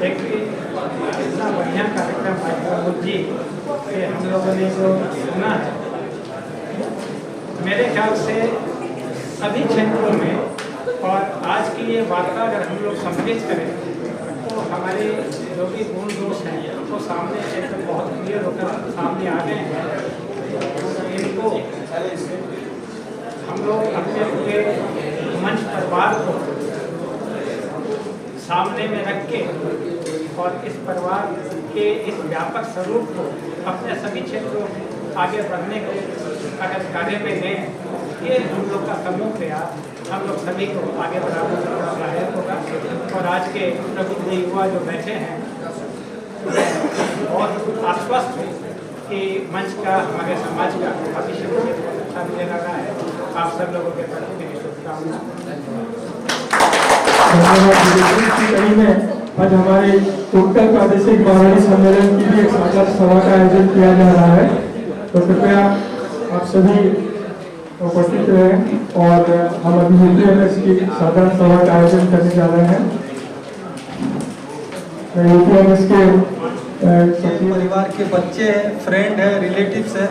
एक इतना बढ़िया कार्यक्रम है जी कि हम लोगों ने जो सुना है, मेरे ख्याल से सभी क्षेत्रों में और आज की ये वार्ता अगर हम लोग सम्मिलित करें तो हमारे जो भी गुण दोष हैं तो सामने एकदम बहुत क्लियर होकर सामने आ गए हैं। इनको हम लोग अपने पूरे मंच परिवार को सामने में रख के और इस परिवार के इस व्यापक स्वरूप को अपने सभी क्षेत्रों में आगे बढ़ने के अगर कार्य में लें, ये हम लोग का समूह प्रयास हम लोग सभी को आगे बढ़ाने का सहायक होगा। और आज के प्रबुद्ध युवा जो बैठे हैं बहुत आश्वस्त है कि मंच का हमारे समाज का भविष्य बहुत अच्छा मुझे लगा है। आप सब लोगों के प्रति मेरी शुभकामनाएं। आज हमारे उत्तर प्रादेशिक वाराणसी सम्मेलन की भी एक साझा सभा का आयोजन किया जा रहा है, तो कृपया आप सभी उपस्थित रहें और हम अभी यूपीएमएस की साधारण सभा का आयोजन करने जा रहे हैं। यूपीएमएस के परिवार के बच्चे हैं, फ्रेंड है, रिलेटिव्स है,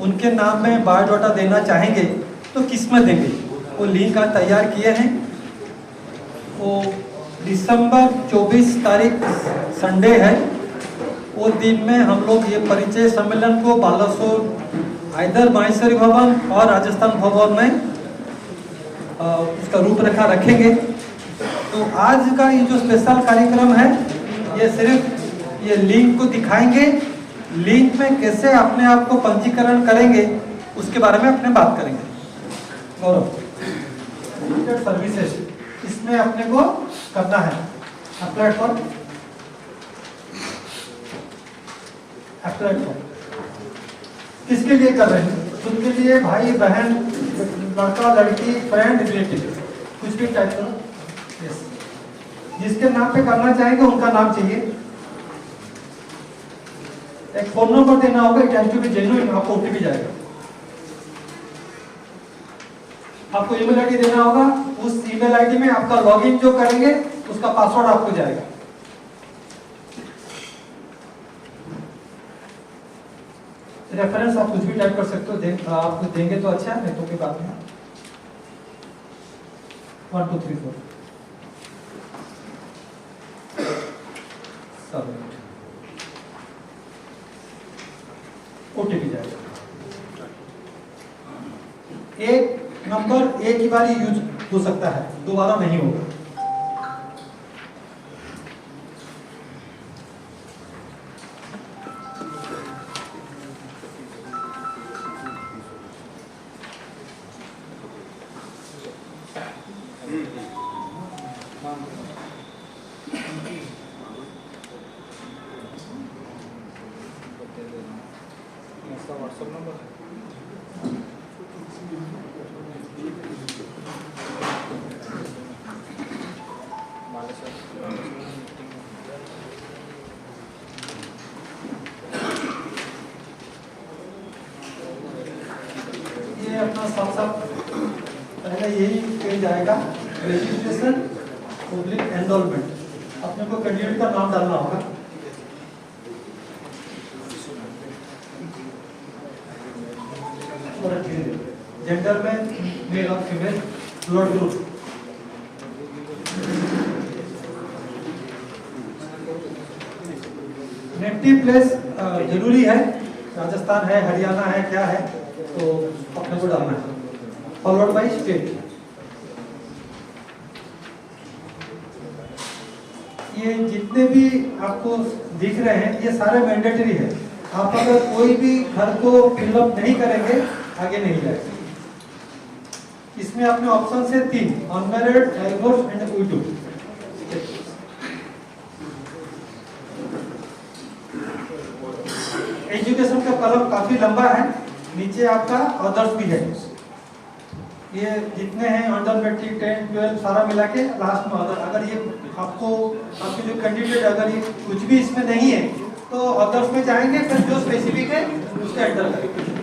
उनके नाम में बायोडाटा देना चाहेंगे तो किस में देंगे, वो लिंक आज तैयार किए हैं। वो दिसंबर 24 तारीख संडे है, वो दिन में हम लोग ये परिचय सम्मेलन को बालासोर इधर माहेश्वरी भवन और राजस्थान भवन में उसका रूपरेखा रखेंगे। तो आज का ये जो स्पेशल कार्यक्रम है ये सिर्फ ये लिंक को दिखाएंगे, लिंक में कैसे अपने आप को पंजीकरण करेंगे उसके बारे में अपने बात करेंगे। गौरव सर्विसेज इसमें अपने को करना है अप्लाई फॉर किसके लिए कर रहे हैं, उनके लिए भाई बहन, लड़का लड़की, फ्रेंड, रिलेटिव, कुछ भी टाइप करो। यस, जिसके नाम पे करना चाहेंगे उनका नाम चाहिए। एक फोन नंबर देना होगा, it has to be genuine, आपको ओटीपी जाएगा। आपको ईमेल आईडी देना होगा, उस ईमेल आईडी में आपका लॉगिन जो करेंगे उसका पासवर्ड आपको जाएगा। रेफरेंस आप कुछ भी टाइप कर सकते हो, आपको देंगे तो अच्छा है, नहीं तो कोई बात नहीं। 1 2 3 4 सबमिट, ओटीपी जाएगा। एक नंबर एक ही बार यूज हो सकता है, दोबारा नहीं होगा। व्हाट्सएप नंबर ये अपना साथ पहले यही पेज आएगा, रजिस्ट्रेशन पब्लिक एनरोलमेंट। अपने को कैंडिडेट का नाम डालना होगा। जेंडर में मेल और female, blood group, native place जरूरी है, राजस्थान है, हरियाणा है, क्या है, तो अपने को डालना है। Followed by state. ये जितने भी आपको दिख रहे हैं ये सारे मैंडेटरी है। आप अगर कोई भी घर को फिलअप नहीं करेंगे आगे नहीं जाएगा। इसमें अपने ऑप्शन से 3, unmarried, divorce and window. Education का कॉलम काफी लंबा है, नीचे आपका अदर्स भी है। ये जितने हैं अंडर मैट्रिक 10 12 सारा मिला के लास्ट में अदर। अगर ये आपको आपके जो कैंडिडेट अगर ये कुछ भी इसमें नहीं है तो अदर्स में जाएंगे, फिर जो स्पेसिफिक है उसका एंटर करेंगे।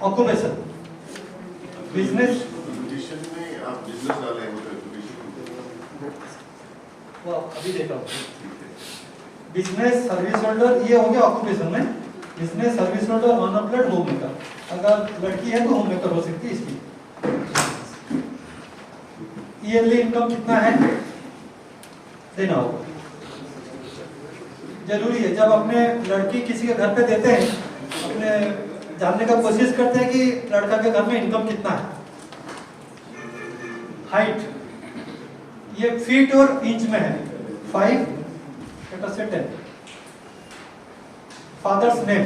ऑक्यूपेशन, बिजनेस, में आप बिजनेस डाले हैं वो अभी देखा बिजनेस सर्विस होल्डर, ये हो गया ऑक्यूपेशन में। Business service holder, unemployed, home maker. अगर लड़की है तो होम मेकर हो सकती है इसकी। ईयरली इनकम कितना है देना होगा, जरूरी है। जब अपने लड़की किसी के घर पे देते हैं, अपने जानने का कोशिश करते हैं कि लड़का के घर में इनकम कितना है। हाइट, ये फीट और इंच में है, 5 से 10। फादर्स नेम,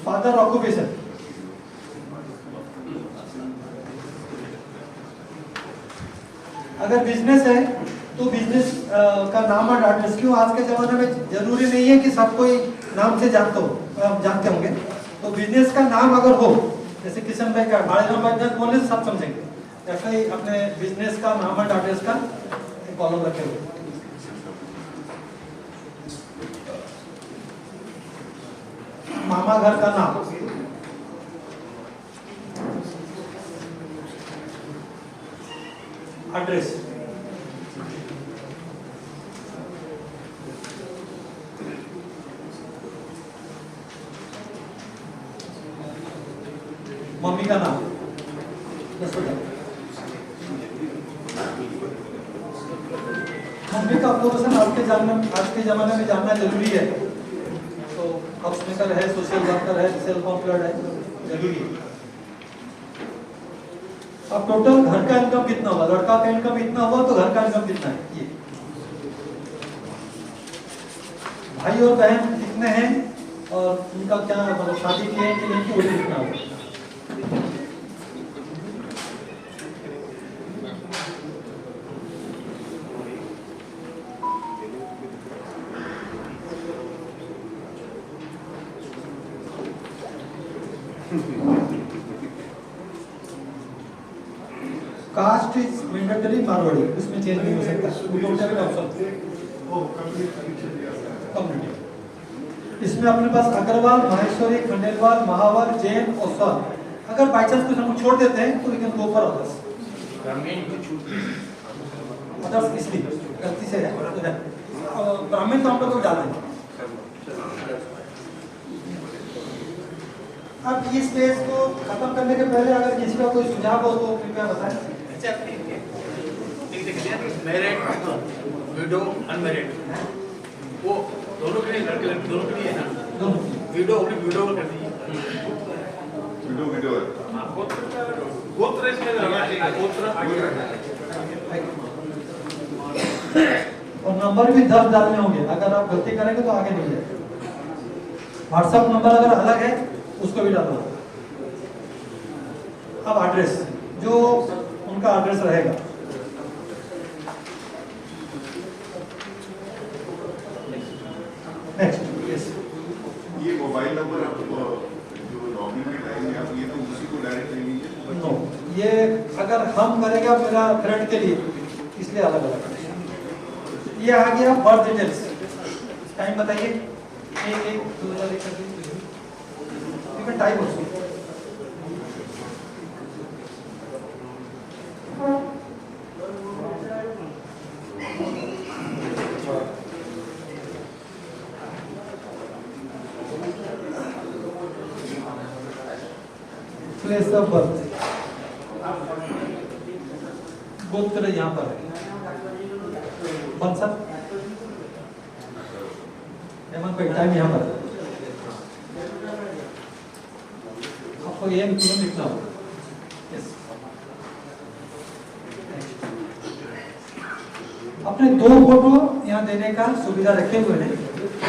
फादर ऑक्यूपेशन, अगर बिजनेस है तो बिजनेस का नाम और एड्रेस। क्यों आज के जमाने में जरूरी नहीं है कि सब कोई नाम से जानते होंगे। तो बिजनेस का नाम अगर हो, जैसे किशन भाई का भाड़े नंबर बोले तो सब समझेंगे। ऐसा ही अपने बिजनेस का नाम और एड्रेस का कॉलम रखे हुए। मामा घर का नाम, एड्रेस, मम्मी का नाम, मम्मी का ऑक्यूपेशन आज के जमाने में जानना जरूरी है। तो हाउस मेकर है, सोशल वर्कर है, सेल्फ एम्प्लॉयड है, जरूरी है। अब टोटल घर का इनकम कितना होगा, लड़का का इनकम इतना हुआ तो घर का इनकम कितना है। ये भाई और बहन कितने हैं और उनका क्या मतलब शादी किए हैं कि नहीं कि वो कितना होगा। कास्ट इज मैंडेटरी मारवाड़ी, उसमें चेंज नहीं हो सकता, वो टोटल ऑप्शन कम्युनिटी। इसमें अपने पास अग्रवाल, माहेश्वरी, खंडेलवाल, महावर, जैन और स्वर। अगर बाई चांस कुछ हम छोड़ देते हैं तो we can go for others. Others इसलिए गलती से है, ब्राह्मण तो हम लोग डाल देंगे। अब इस पेज को खत्म करने के पहले अगर किसी का कोई सुझाव हो तो कृपया बताएं। मैरिड, विडो, अनमैरिड, वो दोनों के लिए, लड़के लड़की दोनों के लिए है ना। दोनों विडो अपनी विडो कर दीजिए। वीडियो है। गोत्र इसमें रहना चाहिए, गोत्र। और नंबर भी 10 डालने होंगे, अगर आप गलती करेंगे तो आगे नहीं जाएगा। व्हाट्सएप नंबर अगर अलग है उसको भी डालना। अब एड्रेस, जो उनका एड्रेस रहेगा, नेक्स्ट। यस, ये मोबाइल नंबर जो लॉगिन में डालेंगे आप, ये तो उसी को डायरेक्ट ले लीजिए। नो, ये अगर हम करेंगे मेरा फ्रेंड के लिए, इसलिए अलग अलग। ये आ गया बर्थ डिटेल्स। टाइम बताइए, 1/1/2001 कर दीजिए। टाइम हो प्लेस ऑफ बर्थ, गोत्र यहाँ पर है। वंशज, हेमंत भाई टाइम यहाँ पर है। आपको ये तुरंत लिखना होगा। यस, अपने 2 फोटो यहाँ देने का सुविधा रखे हुए हैं,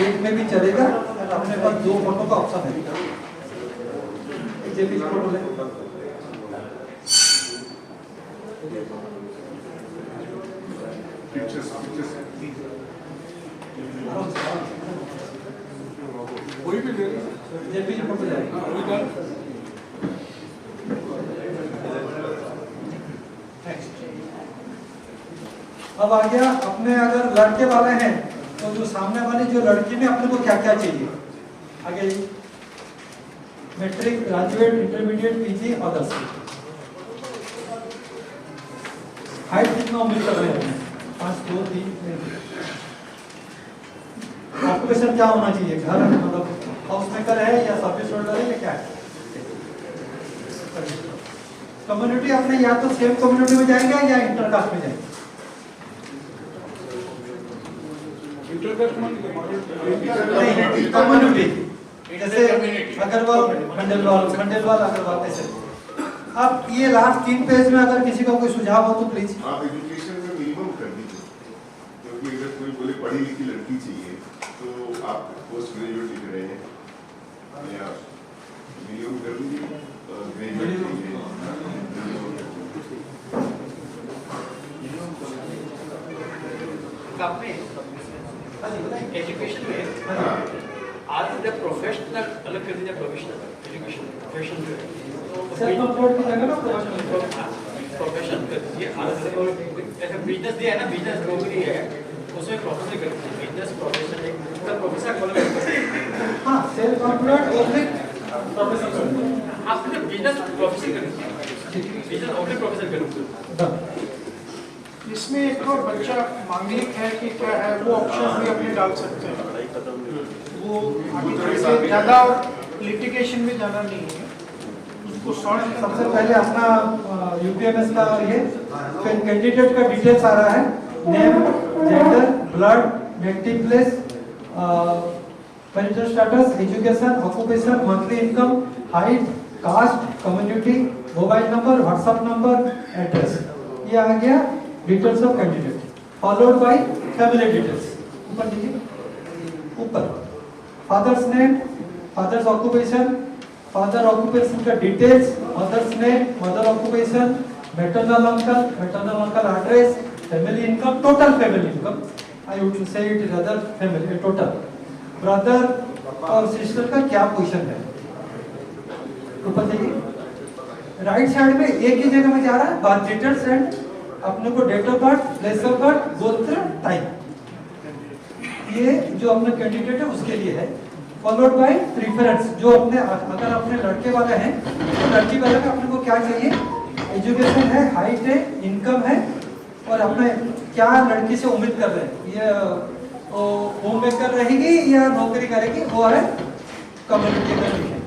एक में भी चलेगा और अपने पास 2 फोटो का ऑप्शन है। जेपी फोटो ले, पिक्चर्स कोई भी ले जेपी फोटो जाएगा। अब आ गया अपने, अगर लड़के वाले हैं तो जो सामने वाली जो लड़की में अपने को क्या क्या चाहिए। आगे matric, graduate, intermediate, PG, others. Height कितना उम्मीद कर रहे हैं? 5, 2, 3। ऑक्यूपेशन क्या होना चाहिए? घर मतलब हाउस मेकर है या सर्विस होल्डर है या क्या है? कम्युनिटी अपने या तो सेम कम्युनिटी में जाएंगे या इंटरकास्ट में जाएंगे। नहीं, कम्युनिटी, जैसे अग्रवाल खंडेलवाल, खंडेलवाल अग्रवाल, ऐसे। अब ये लास्ट 3 पेज में अगर किसी का कोई सुझाव हो तो प्लीज। आप एजुकेशन में मिनिमम कर दीजिए, क्योंकि अगर कोई बोले पढ़ी लिखी लड़की चाहिए तो आप पोस्ट ग्रेजुएट लिख रहे हैं, या मिनिमम कर दीजिए ग्रेजुएट चाहिए। एजुकेशन में आज प्रोफेशनल अलग कर दीजिए, प्रोफेशनल एजुकेशन, प्रोफेशनल प्रोफेशन कर दीजिए। जैसे बिजनेस दिया है ना, बिजनेस नौकरी है, उसमें प्रोफेशनल कर दीजिए, बिजनेस प्रोफेशन, एक प्रोफेसर खोलना। हाँ, सेल्फ एम्प्लॉयड ओब्लिक प्रोफेसर, आपने बिजनेस प्रोफेशन कर दीजिए, बिजनेस ओब्लिक प्रोफेसर कर दीजिए। इसमें एक और बच्चा मांगलिक है कि क्या है, वो ऑप्शन भी अपने डाल सकते हैं। वो आगे ज़्यादा लिटिगेशन में जाना नहीं है, उसको शॉर्ट। सबसे पहले अपना यूपीएमएस का ये, फिर कैंडिडेट का डिटेल्स आ रहा है, name, gender, blood, native place, marital status, education, occupation, monthly income, height, caste, community, mobile number, WhatsApp number, address. ये आ गया details of candidate, followed by family details. ऊपर देखिए, ऊपर father's name, father's occupation, father occupation का details, mother's name, mother occupation, maternal uncle address, family income, total family income. I would say it is other family total. Brother और sister का क्या position है, ऊपर देखिए राइट साइड में एक ही जगह में जा रहा है बर्थ डिटेल्स एंड अपने को date of birth, place of birth, गोत्र, टाइम, ये जो अपना कैंडिडेट है उसके लिए है। फॉलोड बाय प्रेफरेंस, जो अपने अगर अपने लड़के वाले हैं तो लड़की वाले में अपने को क्या चाहिए, एजुकेशन है, हाइट है, इनकम है और अपने क्या लड़की से उम्मीद कर रहे हैं, ये होम मेकर रहेगी या नौकरी करेगी, वो है कम्युनिटी में लिखे।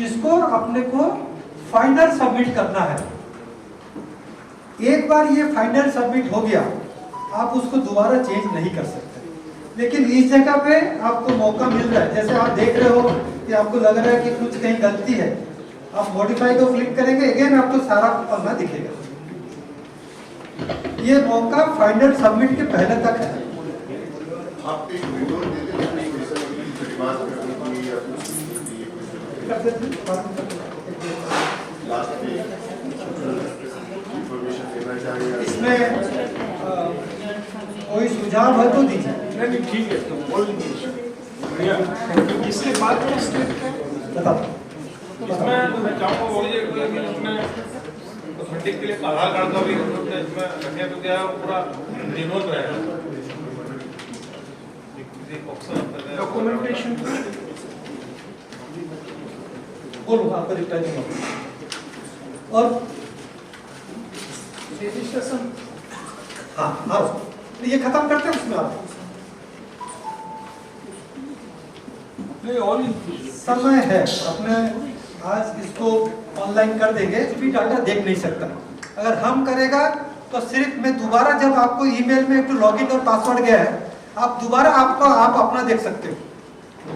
इसको अपने को फाइनल सबमिट करना है। एक बार ये फाइनल सबमिट हो गया आप उसको दोबारा चेंज नहीं कर सकते। लेकिन इस जगह पे आपको मौका मिल रहा है, जैसे आप देख रहे हो कि आपको लग रहा है कि कुछ कहीं गलती है, आप मॉडिफाई को क्लिक करेंगे, अगेन आपको सारा पन्ना दिखेगा। ये मौका फाइनल सबमिट के पहले तक है। आप एक विंडो दे दें बात करने के लिए या कुछ लास्ट में इंफॉर्मेशन देना चाहिए इसमें कोई सुझाव है तो दीजिए। नहीं ठीक है, तो बोल दीजिए। इसके बाद में बताओ। इसमें मैं चाहूँगा बोलिए कि उसमें फंडिंग के लिए आधार कार्ड का भी इसमें रखने को क्या है, पूरा रिनोट रहेगा डॉक्यूमेंटेशन। बोलो आपका रिप्लाई दूंगा। और रजिस्ट्रेशन, हाँ हाँ ये खत्म करते हैं उसमें आप समय है अपने आज इसको ऑनलाइन कर देंगे, भी डाटा देख नहीं सकता। अगर हम करेगा तो सिर्फ मैं दोबारा जब आपको ईमेल में एक लॉगिन और पासवर्ड गया है आप दोबारा आप अपना देख सकते हो,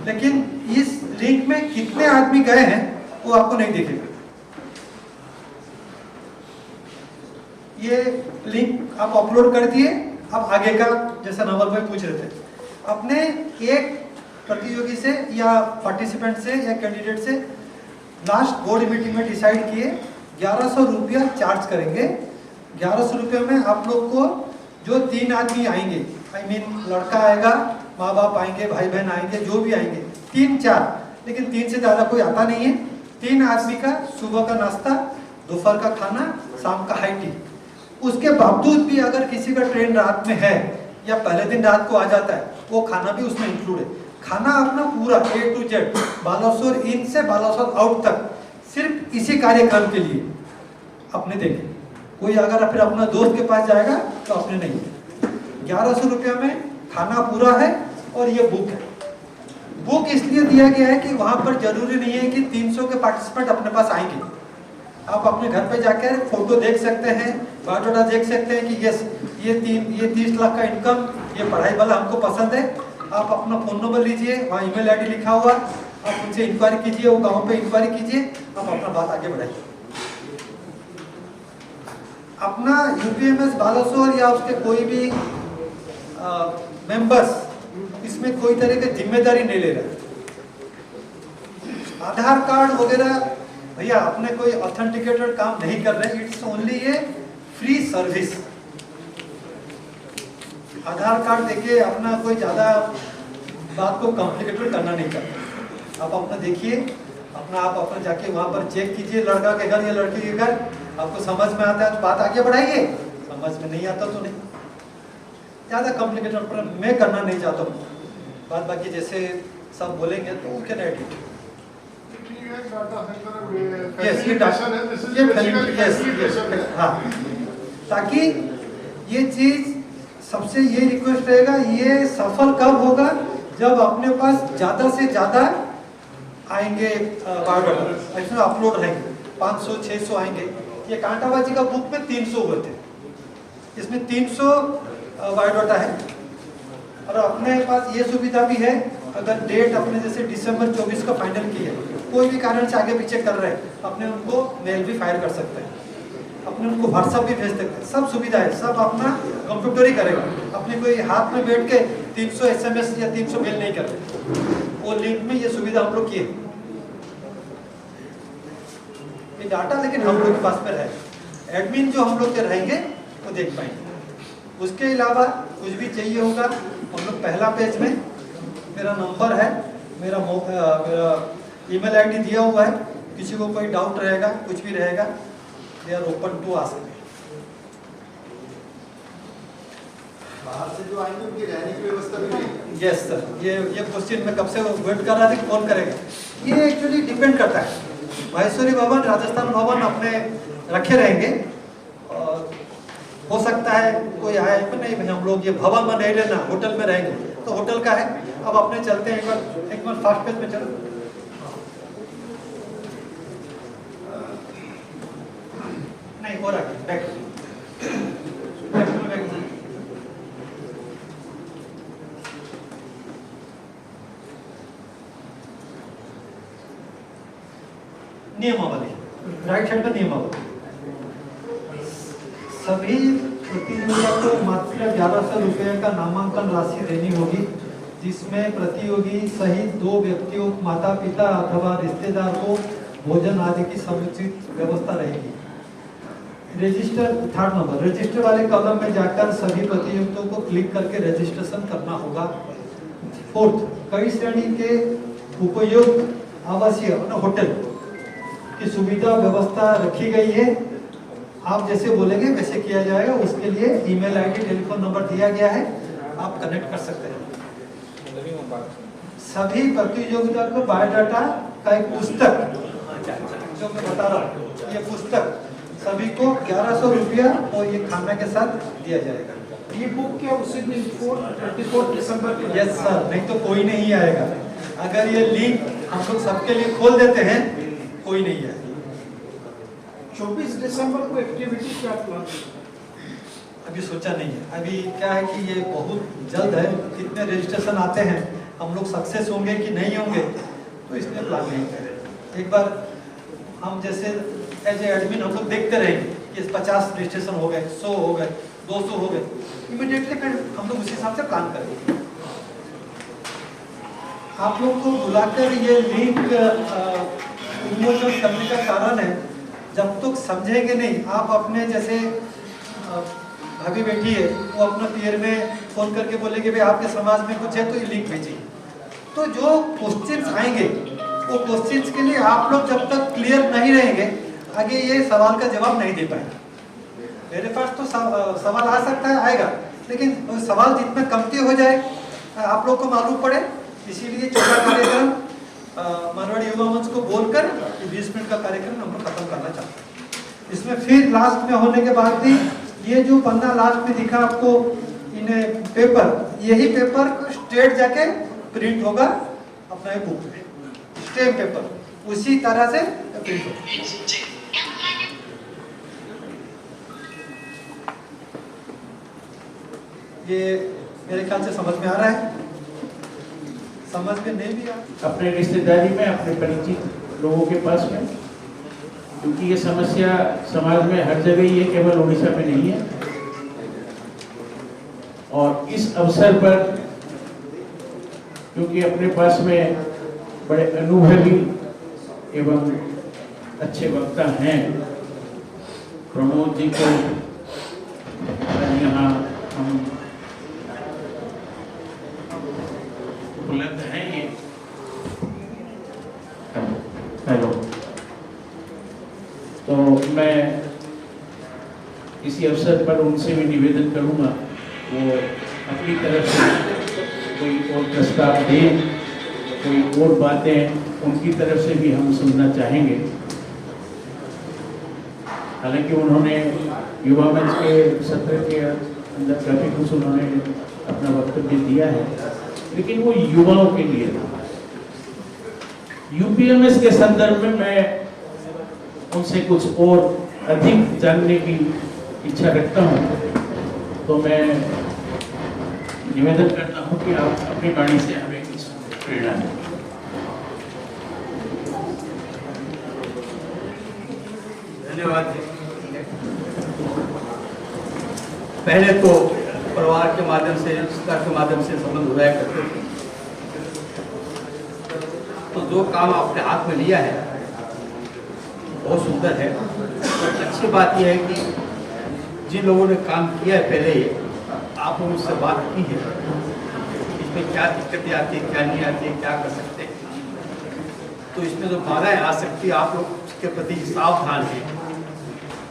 लेकिन इस लिंक में कितने आदमी गए हैं वो आपको नहीं दिखेगा। ये लिंक आप अपलोड कर दिए। अब आगे का जैसा नवल भाई पूछ रहे थे, अपने एक प्रतियोगी से या पार्टिसिपेंट से या कैंडिडेट से लास्ट बोर्ड मीटिंग में डिसाइड किए 1100 रुपया चार्ज करेंगे। 1100 रुपये में आप लोग को जो 3 आदमी आएंगे, आई मीन लड़का आएगा, माँ बाप आएंगे, भाई बहन आएंगे, जो भी आएंगे 3-4, लेकिन 3 से ज़्यादा कोई आता नहीं है। 3 आदमी का सुबह का नाश्ता, दोपहर का खाना, शाम का हाई टी। उसके बावजूद भी अगर किसी का ट्रेन रात में है या पहले दिन रात को आ जाता है, वो खाना भी उसमें इंक्लूड है। खाना अपना पूरा A to Z, बालासोर इन से बालासोर आउट तक सिर्फ इसी कार्यक्रम के लिए अपने देंगे। कोई अगर फिर अपना दोस्त के पास जाएगा तो अपने नहीं। 1100 रुपया में खाना पूरा है और ये बुक है। बुक इसलिए दिया गया है कि वहाँ पर जरूरी नहीं है कि 300 के पार्टिसिपेंट अपने पास आएंगे। आप अपने घर पे जाकर फोटो देख सकते हैं, बायोडाटा देख सकते हैं कि यस ये 30 लाख का इनकम, ये पढ़ाई वाला हमको पसंद है। आप अपना फ़ोन नंबर लीजिए, वहाँ ईमेल आईडी लिखा हुआ, आप उनसे इंक्वायरी कीजिए, वो गांव पे इंक्वायरी कीजिए, आप अपना बात आगे बढ़ाइए। अपना यूपीएमएस बालासोर या उसके कोई भी मेंबर्स इसमें कोई तरह की जिम्मेदारी नहीं ले रहे। आधार कार्ड वगैरह भैया अपने कोई ऑथेंटिकेटेड काम नहीं कर रहे, it's only A free service. Aadhaar card देखिए अपना कोई ज़्यादा बात को कॉम्प्लिकेटेड करना नहीं करता। आप अपना देखिए, आप अपना जाके वहाँ पर चेक कीजिए, लड़का के घर या लड़की के घर, आपको समझ में आता है तो बात आगे बढ़ाइए, समझ में नहीं आता तो नहीं। ज़्यादा कॉम्प्लिकेटेड पर मैं करना नहीं चाहता हूँ बात, बाकी जैसे सब बोलेंगे तो कैन एड इट। हाँ, ताकि ये चीज सबसे ये रिक्वेस्ट रहेगा, ये सफल कब होगा जब अपने पास ज्यादा से ज्यादा आएंगे बायोडाटा, इसमें अपलोड रहेंगे 500-600 आएंगे। ये कांटाबाजी का बुक में 300 हुए थे, इसमें 300 बायोडाटा है। और अपने पास ये सुविधा भी है, अगर डेट अपने जैसे दिसंबर 24 का फाइनल की है, कोई भी कारण से आगे पीछे कर रहे हैं, अपने उनको मेल भी फायर कर सकते हैं, अपने उनको व्हाट्सएप भी भेज सकते हैं। सब सुविधा है, सब अपना कंप्यूटर ही करेगा। अपने कोई हाथ में बैठ के 300 SMS या 300 मेल नहीं कर रहे। वो लिंक में ये सुविधा हम लोग किए, ये डाटा लेकिन हम लोग के पास में है। एडमिन जो हम लोग के रहेंगे वो देख पाएंगे। उसके अलावा कुछ भी चाहिए होगा, हम लोग पहला पेज में मेरा नंबर है, मेरा ईमेल आईडी दिया हुआ है, किसी को कोई डाउट रहेगा, कुछ भी रहेगा, they are open to ask. बाहर से जो आएंगे उनकी रहने की व्यवस्था भी नहीं। यस सर, ये क्वेश्चन मैं कब से वेट कर रहा था कि कौन करेगा। ये एक्चुअली डिपेंड करता है, महेश्वरी भवन, राजस्थान भवन अपने रखे रहेंगे, और हो सकता है कोई आए कि नहीं भाई हम लोग ये भवन में नहीं रहना, होटल में रहेंगे, तो होटल का है। अब अपने चलते हैं, एक बार फास्ट पेज में चलो। नहीं और आगे बैक नियमावली, राइट साइड में नियमावली। सभी प्रतियोगिता को मात्र 1100 रुपये का नामांकन राशि देनी होगी, जिसमें प्रतियोगी सहित 2 व्यक्तियों, माता पिता अथवा रिश्तेदार को भोजन आदि की समुचित व्यवस्था रहेगी। रजिस्टर, 3rd नंबर, रजिस्टर वाले कॉलम में जाकर सभी प्रतियोगिताओं को क्लिक करके रजिस्ट्रेशन करना होगा। 4th, कई श्रेणी के उपयोग आवासीय होटल की सुविधा व्यवस्था रखी गई है। आप जैसे बोलेंगे वैसे किया जाएगा, उसके लिए ईमेल आईडी, टेलीफोन नंबर दिया गया है, आप कनेक्ट कर सकते हैं। सभी प्रतियोगिता को बायोडाटा का एक पुस्तक, जो मैं बता रहा हूँ, ये पुस्तक सभी को 1100 रुपया और ये खाना के साथ दिया जाएगा। ये बुक क्या उसी दिन 24 दिसंबर को? यस सर, नहीं तो कोई नहीं आएगा। अगर ये लिंक हम लोग सबके लिए खोल देते हैं, कोई नहीं आएगा। 24 दिसंबर को एक्टिविटी क्या प्लान? अभी सोचा नहीं है। अभी क्या है कि ये बहुत जल्द है, कितने रजिस्ट्रेशन आते हैं, हम लोग सक्सेस होंगे कि नहीं होंगे, तो इसलिए प्लान नहीं कर रहे। एक बार हम जैसे एज ए एडमिन हम लोग देखते रहेंगे कि 50 रजिस्ट्रेशन हो गए, 100 हो गए, 200 हो गए, इमीडिएटली फिर हम लोग उसी हिसाब से प्लान करेंगे। आप लोग को बुलाकर ये लिंक विमोचन करने का कारण है, जब तक समझेंगे नहीं, आप अपने जैसे भाभी बैठी है, वो अपना पीयर में फोन करके बोलेंगे भाई आपके समाज में कुछ है तो ये लिंक भेजिए, तो जो क्वेश्चंस आएंगे वो क्वेश्चंस के लिए आप लोग जब तक क्लियर नहीं रहेंगे, आगे ये सवाल का जवाब नहीं दे पाएंगे। मेरे पास तो सवाल आ सकता है, आएगा, लेकिन सवाल जितना कमती हो जाए आप लोग को मालूम पड़े, इसीलिए छोटा कार्यक्रम मारवाड़ी युवा मंच को बोलकर 20 मिनट का कार्यक्रम हम लोग खत्म करना चाहते हैं। इसमें फिर लास्ट में होने के बाद भी ये जो पन्ना लास्ट में दिखा आपको इन्हें पेपर, यही पेपर स्ट्रेट जाके प्रिंट होगा अपना बुक में, स्टेम पेपर उसी तरह से प्रिंट होगा। ये मेरे ख्याल से समझ में आ रहा है, समझ में नहीं भी आ अपने रिश्तेदारी में, अपने परिचित लोगों के पास में, क्योंकि ये समस्या समाज में हर जगह ही है, केवल उड़ीसा में नहीं है। और इस अवसर पर क्योंकि अपने पास में बड़े अनुभवी एवं अच्छे वक्ता हैं, प्रमोद जी को यहाँ हम उपलब्ध हैं। ये हेलो, तो मैं इसी अवसर पर उनसे भी निवेदन करूंगा, वो अपनी तरफ से कोई और प्रस्ताव दें, कोई और बातें उनकी तरफ से भी हम सुनना चाहेंगे। हालांकि उन्होंने युवा मंच के सत्र के अंदर काफी कुछ उन्होंने अपना वक्तव्य दिया है, लेकिन वो युवाओं के लिए था। यूपीएमएस के संदर्भ में मैं उनसे कुछ और अधिक जानने की इच्छा रखता हूं, तो मैं निवेदन करता हूं कि आप अपनी वाणी से हमें कुछ प्रेरणा दें। धन्यवाद। पहले तो परिवार के माध्यम से, रिश्तेदार के माध्यम से संबंध हुआ करते थे, तो जो काम आपने हाथ में लिया है बहुत सुंदर है। अच्छी बात यह है कि जिन लोगों ने काम किया है पहले ही, आपने मुझसे बात की है, इसमें क्या दिक्कतें आती है, क्या नहीं आती है, क्या कर सकते हैं। तो इसमें जो बाधाएं आ सकती है आप लोग उसके प्रति सावधान हैं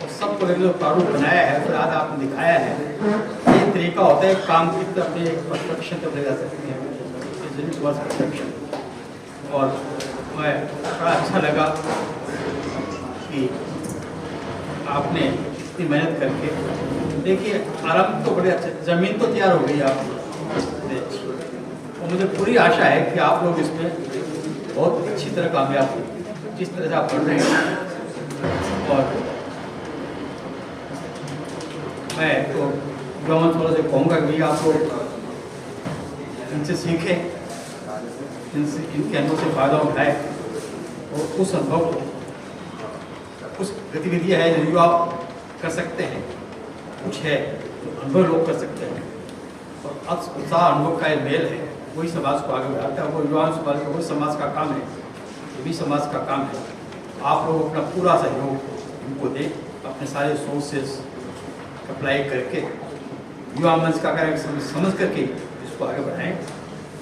और सबको लेकर जो प्रारूप बनाया है फिर आज आपने दिखाया है, ये तरीका होता है काम की तरफ अपने परफेक्शन तक ले जा सकते हैं, परफेक्शन। और मैं बड़ा अच्छा लगा कि आपने इतनी मेहनत करके, देखिए आरंभ तो बड़े अच्छे, जमीन तो तैयार हो गई आप, और मुझे पूरी आशा है कि आप लोग इसमें बहुत अच्छी तरह कामयाब हो जिस तरह से आप पढ़ रहे हैं। और मैं तो गवर्नमेंट वालों से कहूँगा कि आप लोग इनसे सीखें, इनके अनुभव से फायदा उठाए और उस अनुभव को, कुछ गतिविधियाँ है जो युवा कर सकते हैं, कुछ है जो अनुभव लोग कर सकते हैं, और उत्साह अनुभव का मेल है वही समाज को आगे बढ़ाता है, वो युवा समाज का वही समाज का काम है, ये भी समाज का काम है। आप लोग अपना पूरा सहयोग इनको दें, अपने सारे सोर्सेस अप्लाई करके युवा मंच का कार्य समझ करके इसको आगे बढ़ाएं,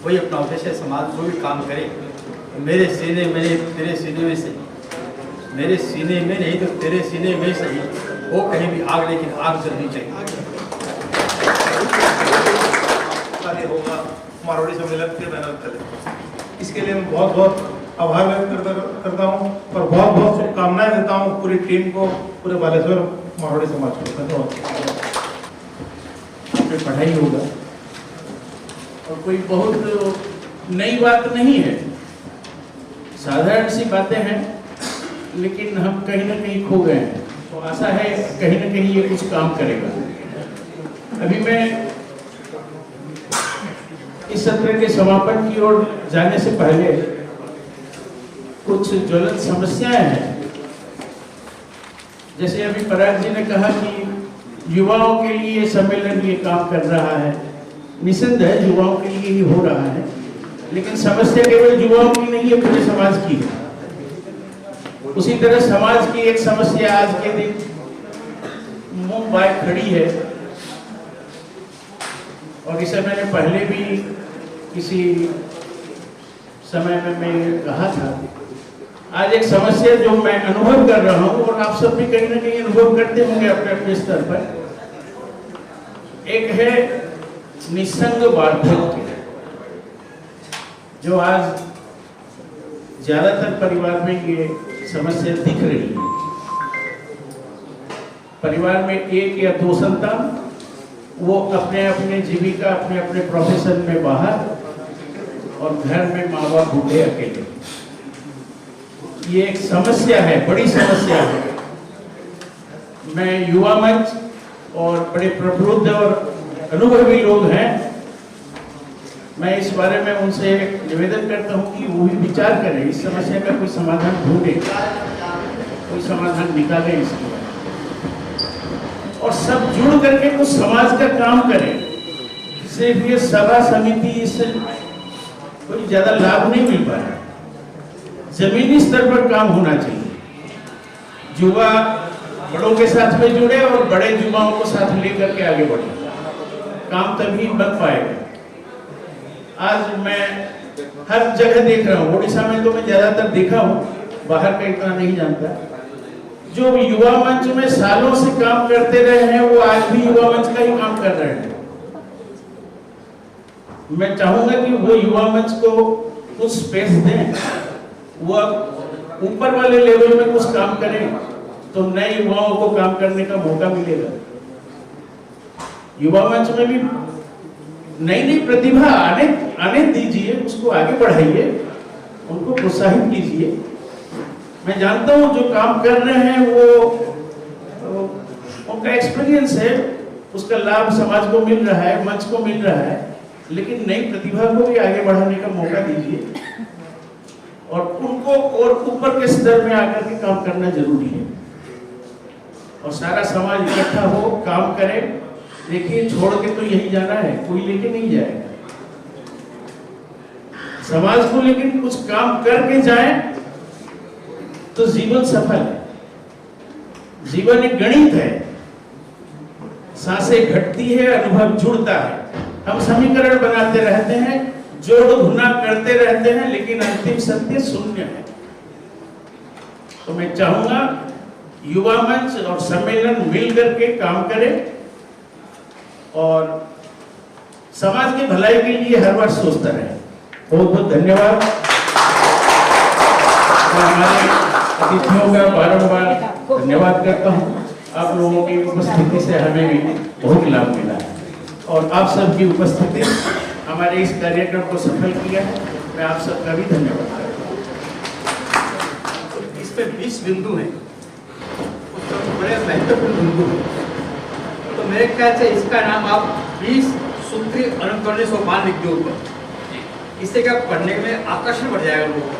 वही अपना उद्देश्य। समाज जो भी काम करे, मेरे सीने में नहीं तेरे सीने में सही, मेरे सीने में नहीं तो तेरे सीने में सही, वो कहीं भी आग लेकिन आग जलनी चाहिए। होगा मारवाड़ी सम्मेलन के बैनर तले, इसके लिए मैं बहुत बहुत आभार व्यक्त करता हूँ और बहुत बहुत शुभकामनाएं देता हूँ पूरी टीम को, पूरे बालेश्वर मारवाड़ी समाज को। धन्यवाद। पढ़ाई होगा और कोई बहुत नई बात नहीं है, साधारण सी बातें हैं, लेकिन हम कहीं ना कहीं खो गए हैं, तो आशा है कहीं ना कहीं ये कुछ काम करेगा। अभी मैं इस सत्र के समापन की ओर जाने से पहले कुछ ज्वलंत समस्याएं हैं, जैसे अभी पराग जी ने कहा कि युवाओं के लिए सम्मेलन ये काम कर रहा है, निसंदेह युवाओं के लिए ही हो रहा है, लेकिन समस्या केवल युवाओं की नहीं है, पूरे समाज की है। उसी तरह समाज की एक समस्या आज के दिन मुंह बाय खड़ी है, और इसे मैंने पहले भी किसी समय में मैं कहा था। आज एक समस्या जो मैं अनुभव कर रहा हूं और आप सब भी कहीं ना कहीं अनुभव करते होंगे अपने अपने स्तर पर, एक है निसंग वार्धक्य, जो आज ज्यादातर परिवार में ये समस्या दिख रही है। परिवार में एक या दो संतान, वो अपने अपने जीविका, अपने अपने प्रोफेशन में बाहर, और घर में माँ बाप बूढ़े अकेले। ये एक समस्या है, बड़ी समस्या है। मैं युवा मंच और बड़े प्रबुद्ध और अनुभवी लोग हैं, मैं इस बारे में उनसे निवेदन करता हूं कि वो भी विचार करें, इस समस्या का कोई समाधान ढूंढे, कोई समाधान निकालें इसके, और सब जुड़ करके कुछ समाज का काम करें। सिर्फ ये सभा समिति इससे कोई ज्यादा लाभ नहीं मिल पा रहा, जमीनी स्तर पर काम होना चाहिए। युवा बड़ों के साथ में जुड़े और बड़े युवाओं को साथ लेकर के आगे बढ़े, काम तभी बन पाएगा। आज मैं हर जगह देख रहा हूँ, उड़ीसा में तो मैं ज्यादातर देखा हूँ, बाहर का इतना नहीं जानता। जो युवा मंच में सालों से काम करते रहे हैं, वो आज भी युवा मंच का ही काम कर रहे हैं। मैं चाहूंगा कि वो युवा मंच को कुछ स्पेस दें, वो ऊपर वाले लेवल में कुछ काम करें, तो नए युवाओं को काम करने का मौका मिलेगा। युवा मंच में भी नई नई प्रतिभा आने दीजिए, उसको आगे बढ़ाइए, उनको प्रोत्साहित कीजिए। मैं जानता हूँ जो काम कर रहे हैं वो उनका एक्सपीरियंस है, उसका लाभ समाज को मिल रहा है, मंच को मिल रहा है, लेकिन नई प्रतिभा को भी आगे बढ़ाने का मौका दीजिए, और उनको और ऊपर के स्तर में आकर के काम करना जरूरी है, और सारा समाज इकट्ठा हो, काम करे। देखिए, छोड़ के तो यही जाना है, कोई लेके नहीं जाएगा समाज को, लेकिन कुछ काम करके जाए तो जीवन सफल है। जीवन एक गणित है, सांसें घटती है, अनुभव जुड़ता है। हम समीकरण बनाते रहते हैं, जोड़ गुना करते रहते हैं, लेकिन अंतिम सत्य शून्य है। तो मैं चाहूंगा युवा मंच और सम्मेलन मिल करके काम करें और समाज की भलाई के लिए हर बार सोचता रहे। बहुत बहुत धन्यवाद। हमारे अतिथियों का बारंबार धन्यवाद करता हूँ। आप लोगों की उपस्थिति से हमें भी बहुत लाभ मिला है और आप सबकी उपस्थिति हमारे इस कार्यक्रम को सफल किया है। मैं आप सबका भी धन्यवाद करता हूँ। इसमें 20 बिंदु हैं, उस सब बड़े महत्वपूर्ण बिंदु हैं। तो मेरे ख्याल से इसका नाम आप 20 सूत्री अनुकरणीय सोपान लिख दो ऊपर। इससे क्या पढ़ने में आकर्षण बढ़ जाएगा लोगों का।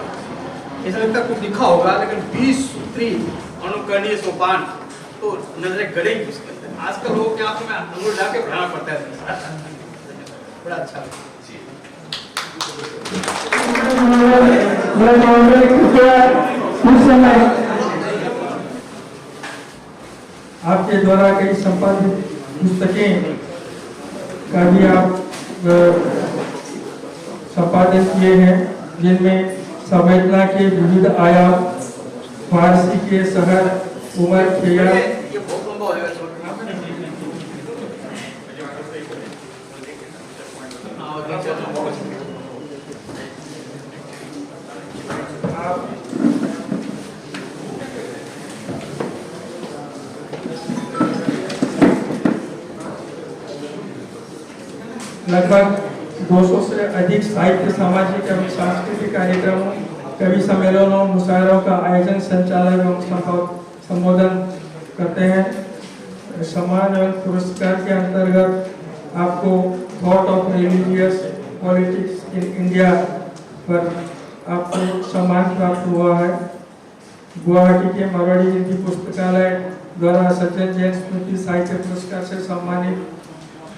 ऐसा लगता कुछ लिखा होगा लेकिन 20 सूत्री अनुकरणीय सोपान तो नजरें गड़ेंगी उसके अंदर। आजकल लोगों के आप में अंगूर डाल के पढ़ाना पड़ता है। बड़ा अच्छा आपके द्वारा कई संपादित पुस्तकें का भी आप संपादन किए हैं, जिनमें संवेदना के विविध आयाम, फारसी के शहर, उमर खेया, ये बहुत लंबा हो जाएगा। लगभग 200 से अधिक साहित्य, सामाजिक एवं सांस्कृतिक कार्यक्रमों, कवि सम्मेलनों, मुशायरों का आयोजन, संचालन एवं संबोधन करते हैं। सम्मान एवं पुरस्कार के अंतर्गत आपको thought of religious politics in India पर आपको सम्मान प्राप्त हुआ है। गुवाहाटी के मारवाड़ी हिंदी पुस्तकालय द्वारा सज्जन जैन स्मृति साहित्य पुरस्कार से सम्मानित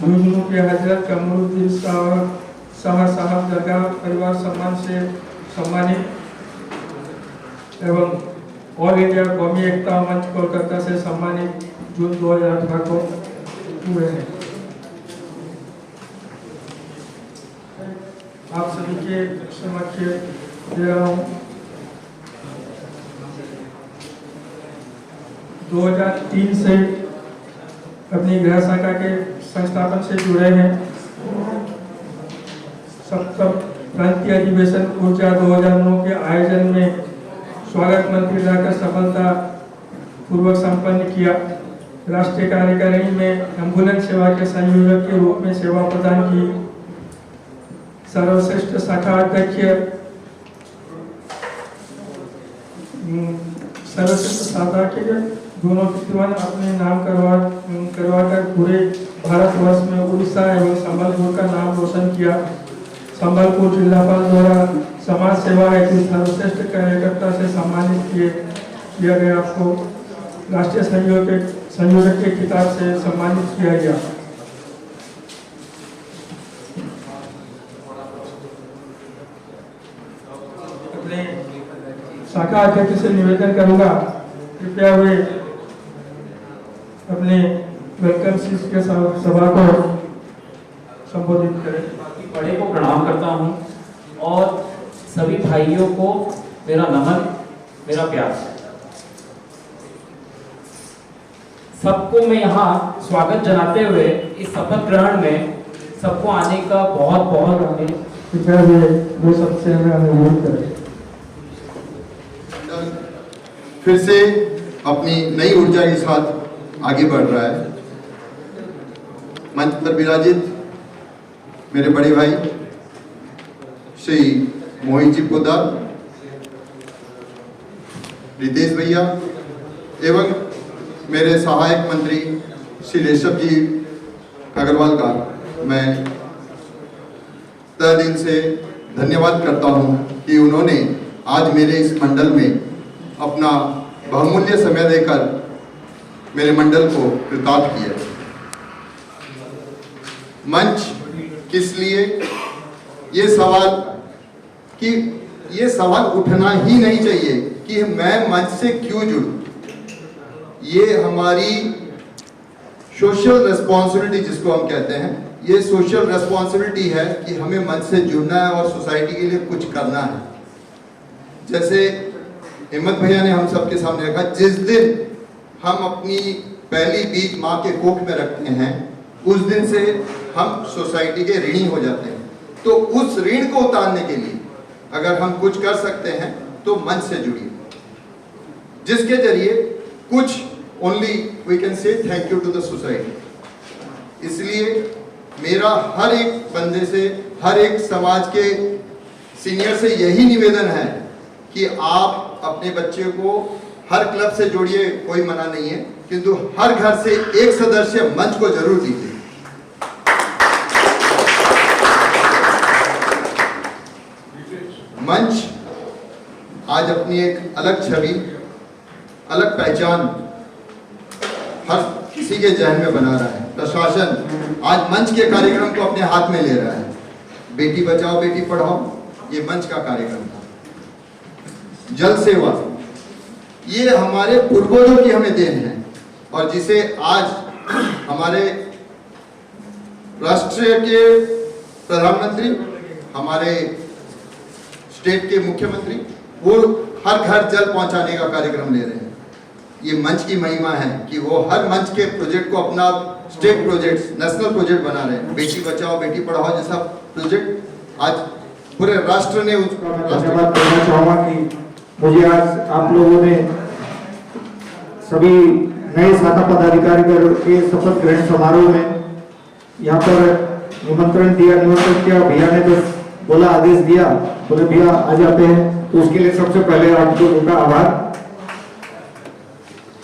झुंझुनू के हजरत कमरुद्दीन शाह साहब दरगाह परिवार सम्मान से सम्मानित एवं ऑल इंडिया कौमी एकता मंच कोलकाता से सम्मानित जून 2018 को हुए हैं। आप सभी के समक्ष दे रहा हूँ 2003 से अपनी गृह शाखा के संस्थापन से जुड़े हैं। सप्तम प्रांतीय अधिवेशन ऊर्जा 2009 के आयोजन में स्वागत मंत्री रहकर सफलता पूर्वक संपन्न किया। राष्ट्रीय कार्यकारिणी में एम्बुलेंस सेवा के संयोजक के रूप में सेवा प्रदान की। सर्वश्रेष्ठ शाखा अध्यक्ष, सर्वश्रेष्ठ शाखा के दोनों कीर्तिमान अपने नाम करवाकर पूरे भारतवर्ष में उड़ीसा एवं संबलपुर का नाम रोशन किया। संबलपुर जिलापाल द्वारा समाज सेवा हेतु सर्वश्रेष्ठ कार्यकर्ता से सम्मानित किया गया। आपको राष्ट्रीय संयोजक के खिताब से सम्मानित किया गया। अपने शाखा अध्यक्ष से निवेदन करूंगा, कृपया वे अपने वेलकम स्पीच के सभा को संबोधित करें। बड़े को प्रणाम करता हूं और सभी भाइयों को मेरा नमन, मेरा प्यार। सबको मैं यहाँ स्वागत जनाते हुए इस शपथ ग्रहण में सबको आने का बहुत बहुत कृपया वे सबसे हमें अनुरोध करें। फिर से अपनी नई ऊर्जा के साथ आगे बढ़ रहा है। मंच पर विराजित मेरे बड़े भाई श्री मोहित जी पोदार, रितेश भैया एवं मेरे सहायक मंत्री श्री ऋषभ जी अग्रवाल का मैं तहे दिल से धन्यवाद करता हूं कि उन्होंने आज मेरे इस मंडल में अपना बहुमूल्य समय देकर मेरे मंडल को कृतार्थ किया। मंच किस लिए, ये सवाल उठना ही नहीं चाहिए कि मैं मंच से क्यों जुड़ूं। ये हमारी सोशल रिस्पॉन्सिबिलिटी जिसको हम कहते हैं, ये सोशल रिस्पॉन्सिबिलिटी है कि हमें मंच से जुड़ना है और सोसाइटी के लिए कुछ करना है। जैसे हिम्मत भैया ने हम सबके सामने रखा। जिस दिन हम अपनी पहली बीज माँ के कोख में रखते हैं, उस दिन से हम सोसाइटी के ऋणी हो जाते हैं। तो उस ऋण को उतारने के लिए अगर हम कुछ कर सकते हैं तो मंच से जुड़िए, जिसके जरिए कुछ only we can say thank you to the society. इसलिए मेरा हर एक बंदे से, हर एक समाज के सीनियर से यही निवेदन है कि आप अपने बच्चे को हर क्लब से जोड़िए, कोई मना नहीं है, किंतु हर घर से एक सदस्य मंच को जरूर दीजिए। मंच आज अपनी एक अलग छवि, अलग पहचान हर किसी के जहन में बना रहा है। प्रशासन आज मंच के कार्यक्रम को अपने हाथ में ले रहा है। बेटी बचाओ बेटी पढ़ाओ ये मंच का कार्यक्रम था। जल सेवा ये हमारे पूर्वजों की हमें देन है, और जिसे आज हमारे राष्ट्र के प्रधानमंत्री, हमारे स्टेट के मुख्यमंत्री, वो हर घर जल पहुंचाने का कार्यक्रम ले रहे हैं। ये मंच की महिमा है कि वो हर मंच के प्रोजेक्ट को अपना स्टेट प्रोजेक्ट, नेशनल प्रोजेक्ट बना रहे हैं। बेटी बचाओ बेटी पढ़ाओ जैसा प्रोजेक्ट आज पूरे राष्ट्र ने उसका धन्यवाद देना चाहूँगा कि मुझे आज आप लोगों ने सभी नए शाखा पदाधिकारी के शपथ ग्रहण समारोह में यहाँ पर निमंत्रण किया। भैया ने बस बोला, आदेश दिया, बोले भैया आ जाते हैं, तो उसके लिए सबसे पहले आपको उनका आभार।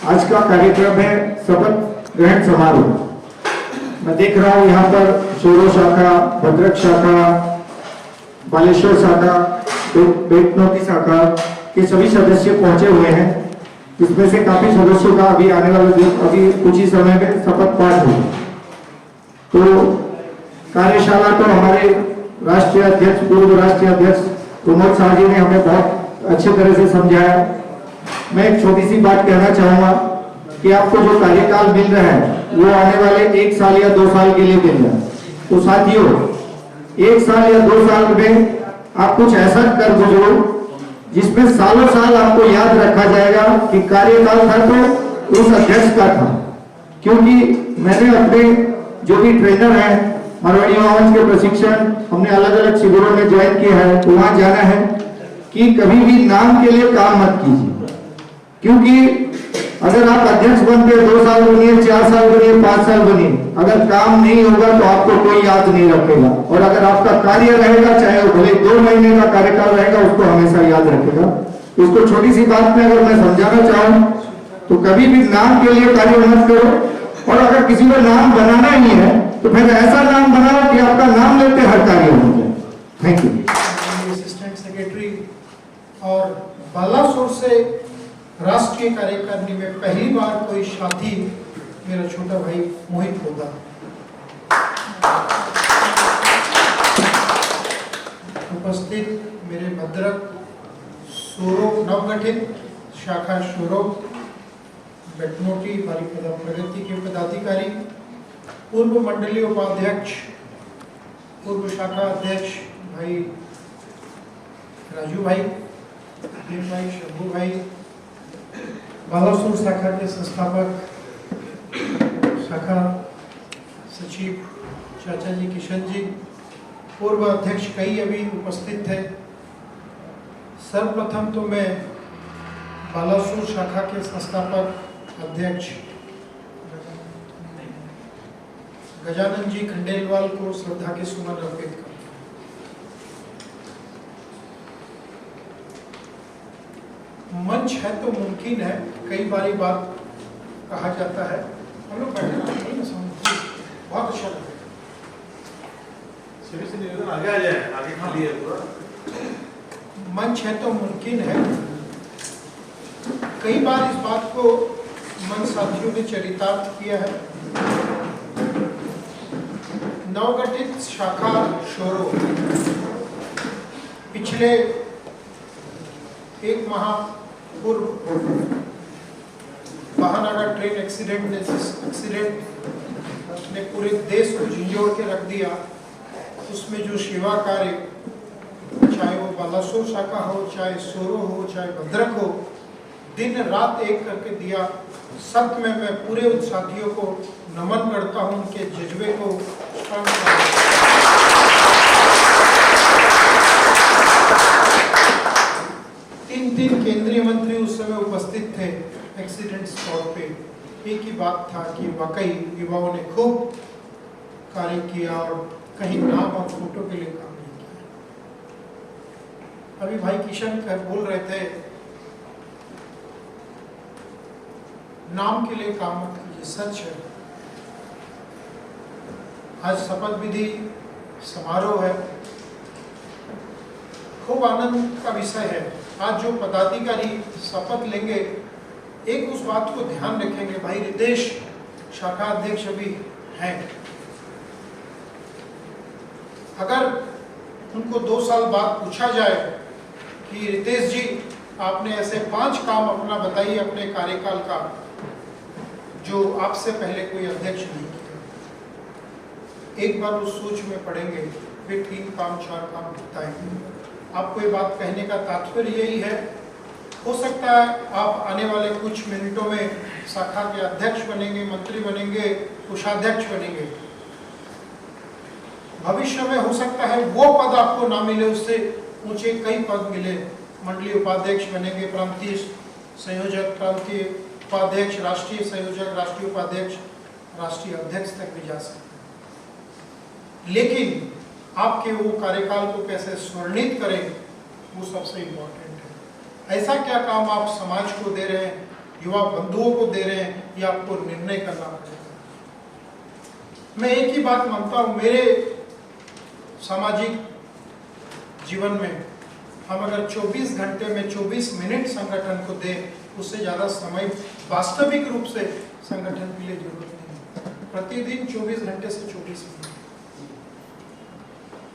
आज का कार्यक्रम है शपथ ग्रहण समारोह। मैं देख रहा हूँ यहाँ पर सोरो शाखा, भद्रक शाखा, बालेश्वर शाखा, बेतनौती शाखा के सभी सदस्य पहुंचे हुए हैं। इसमें से काफी सदस्यों का अभी आने वाले दिन, अभी कुछ ही समय में शपथ पाठ होगा। तो कार्यशाला तो हमारे राष्ट्रीय अध्यक्ष, पूर्व राष्ट्रीय अध्यक्ष प्रमोद शाह जी ने हमें बहुत अच्छे तरह से समझाया। मैं एक छोटी सी बात कहना चाहूंगा कि आपको जो कार्यकाल मिल रहा है वो आने वाले 1 साल या 2 साल के लिए मिल रहा है। तो साथियों, 1 साल या 2 साल में आप कुछ ऐसा कर गुजरो जिसमें सालों साल आपको याद रखा जाएगा कि कार्यकाल था तो उस अध्यक्ष का था। क्योंकि मैंने अपने जो भी ट्रेनर हैं, मारवाड़ी मंच के प्रशिक्षण हमने अलग अलग शिविरों में ज्वाइन किया है, तो वहां जाना है कि कभी भी नाम के लिए काम मत कीजिए। क्योंकि अगर आप अध्यक्ष बनते 2 साल बनिए, 4 साल बनिए, 5 साल बनिए, अगर काम नहीं होगा तो आपको कोई याद नहीं रखेगा। और अगर आपका कार्य रहेगा, चाहे वो भले 2 महीने का कार्यकाल रहेगा, उसको हमेशा याद रखेगा। उसको छोटी सी बात में अगर मैं समझाना चाहूँ तो कभी भी नाम के लिए कार्य मत करो, और अगर किसी को नाम बनाना ही है तो फिर ऐसा नाम बनाओ कि आपका नाम लेते हर कार्य हो जाए। Thank you. असिस्टेंट सेक्रेटरी और बालासोर से राष्ट्रीय कार्यकारिणी में पहली बार कोई साथी मेरा छोटा भाई मोहित होगा। उपस्थित मेरे भद्रक सोरो नवगठित शाखा सोरो बेटनोटी बारीपदा प्रगति के पदाधिकारी, पूर्व मंडलीय उपाध्यक्ष, पूर्व शाखा अध्यक्ष भाई राजू भाई, भाई शंभू भाई, बालासोर शाखा के संस्थापक, शाखा सचिव चाचा जी किशन जी, पूर्व अध्यक्ष कई अभी उपस्थित थे। सर्वप्रथम तो मैं बालासोर शाखा के संस्थापक अध्यक्ष गजानन जी खंडेलवाल को श्रद्धा के सुमन अर्पित करता हूं। मंच है तो मुमकिन है, कई बारी बात कहा जाता है। हम लोग बहुत अच्छा लगेगा। आगे आ जाए, आगे खाली है पूरा। मंच है तो मुमकिन है। कई बार इस बात को मंच साथियों ने चरितार्थ किया है। नवगठित शाखा शोरो पिछले 1 माह पूर्व महानगर ट्रेन एक्सीडेंट ने पूरे देश को झंझोड़ के रख दिया। उसमें जो सेवा कार्य, चाहे वो बालासोर शाखा हो, चाहे सोरो हो, चाहे भद्रक हो, दिन रात एक करके दिया। सत्य में मैं पूरे उन साथियों को नमन करता हूं, उनके जज्बे को। 3 केंद्रीय मंत्री उस समय उपस्थित थे एक्सीडेंट स्पॉट पे। एक ही बात था कि वाकई युवाओं ने खूब कार्य किया और कहीं नाम और फोटो के लिए काम नहीं किया। अभी भाई किशन बोल रहे थे नाम के लिए काम मत कीजिए, सच है। आज शपथ विधि समारोह है, खूब आनंद का विषय है। आज जो पदाधिकारी शपथ लेंगे एक उस बात को ध्यान रखेंगे, भाई रितेश शाखा अध्यक्ष अभी हैं, अगर उनको 2 साल बाद पूछा जाए कि रितेश जी आपने ऐसे 5 काम अपना बताइए अपने कार्यकाल का जो आपसे पहले कोई अध्यक्ष नहीं किया, एक बार उस सोच में पड़ेंगे, फिर 3 काम 4 काम बताएंगे। आपको ये बात कहने का तात्पर्य यही है, हो सकता है आप आने वाले कुछ मिनटों में शाखा के अध्यक्ष बनेंगे, मंत्री बनेंगे, कोषाध्यक्ष बनेंगे। भविष्य में हो सकता है वो पद आपको ना मिले, उससे ऊंचे कई पद मिले। मंडलीय उपाध्यक्ष बनेंगे, प्रांतीय संयोजक, प्रांतीय उपाध्यक्ष, राष्ट्रीय संयोजक, राष्ट्रीय उपाध्यक्ष, राष्ट्रीय अध्यक्ष तक भी जा सकते हैं। लेकिन आपके वो कार्यकाल को कैसे स्वर्णित करें वो सबसे इम्पोर्टेंट है। ऐसा क्या काम आप समाज को दे रहे हैं, युवा बंधुओं को दे रहे हैं, ये आपको निर्णय करना पड़ेगा। मैं एक ही बात मानता हूँ, मेरे सामाजिक जीवन में हम अगर 24 घंटे में 24 मिनट संगठन को दें, उससे ज़्यादा समय वास्तविक रूप से संगठन के लिए जरूरत नहीं है। प्रतिदिन 24 घंटे से 24 मिनट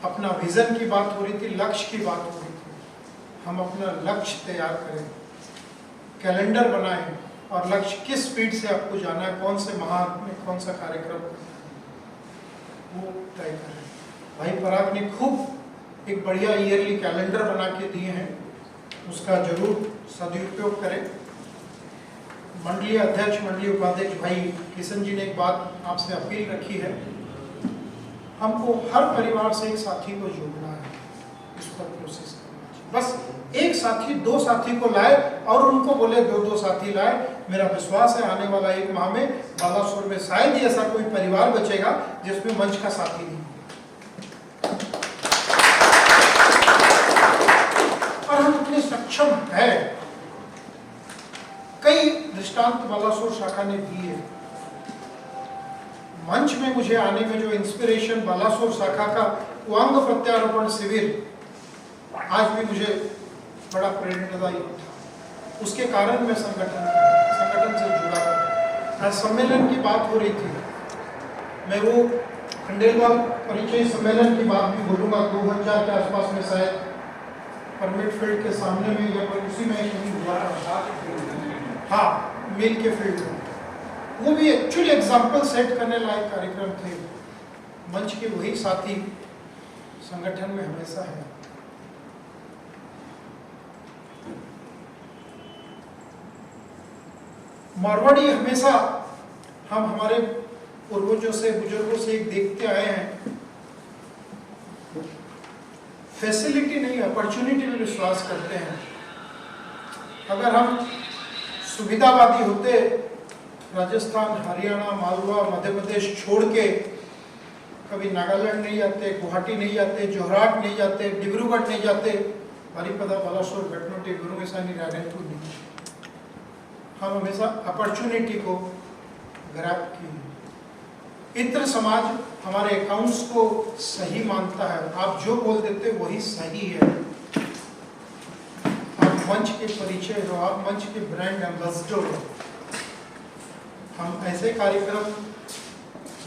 अपना विजन की बात हो रही थी, लक्ष्य की बात हो रही थी। हम अपना लक्ष्य तैयार करें, कैलेंडर बनाएं और लक्ष्य किस स्पीड से आपको जाना है, कौन से माह में कौन सा कार्यक्रम वो तय करें। भाई पराग ने खूब एक बढ़िया ईयरली कैलेंडर बना के दिए हैं, उसका जरूर सदुपयोग करें। मंडलीय अध्यक्ष, मंडलीय उपाध्यक्ष भाई किशन जी ने एक बात आपसे अपील रखी है, हमको हर परिवार से एक साथी को जोड़ना है, इस पर कोशिश करना चाहिए। बस एक साथी 2 साथी को लाए और उनको बोले 2-2 साथी लाए। मेरा विश्वास है आने वाला 1 माह में बालासोर में शायद ही ऐसा कोई परिवार बचेगा जिसमें मंच का साथी नहीं। और हम इतने सक्षम है, कई दृष्टांत बालासोर शाखा ने दिए। मंच में मुझे आने में जो इंस्पिरेशन बालासोर शाखा का वो अंग प्रत्यारोपण शिविर आज भी मुझे बड़ा प्रेरणादायी था। उसके कारण मैं संगठन से जुड़ा। आज सम्मेलन की बात हो रही थी, मैं वो खंडेलवाल परिचय सम्मेलन की बात भी बोलूँगा। 2000 के आसपास में शायद परमिट फील्ड के सामने में या उसी में कहीं हुआ था, हाँ मिल के फील्ड में। वो भी एक्चुअली एग्जाम्पल सेट करने लायक कार्यक्रम थे। मंच के वही साथी संगठन में हमेशा है। मारवाड़ी हमेशा हम हमारे पूर्वजों से, बुजुर्गों से एक देखते आए हैं, फैसिलिटी नहीं अपॉर्चुनिटी में विश्वास करते हैं। अगर हम सुविधावादी होते, राजस्थान, हरियाणा, मालवा, मध्य प्रदेश छोड़ के कभी नागालैंड नहीं जाते, गुवाहाटी नहीं जाते, जोरहाट नहीं जाते, डिब्रूगढ़ नहीं जाते, बारीपदा, बालासोर, बेटनोटी, गुरुमिसानी, रायरंगपुर नहीं। हम हमेशा अपॉर्चुनिटी को ग्रैब किए। इत्र समाज हमारे अकाउंट्स को सही मानता है, आप जो बोल देते वही सही है। आप मंच के परिचय हो, आप मंच के ब्रांड एम्बेसडर हो। हम ऐसे कार्यक्रम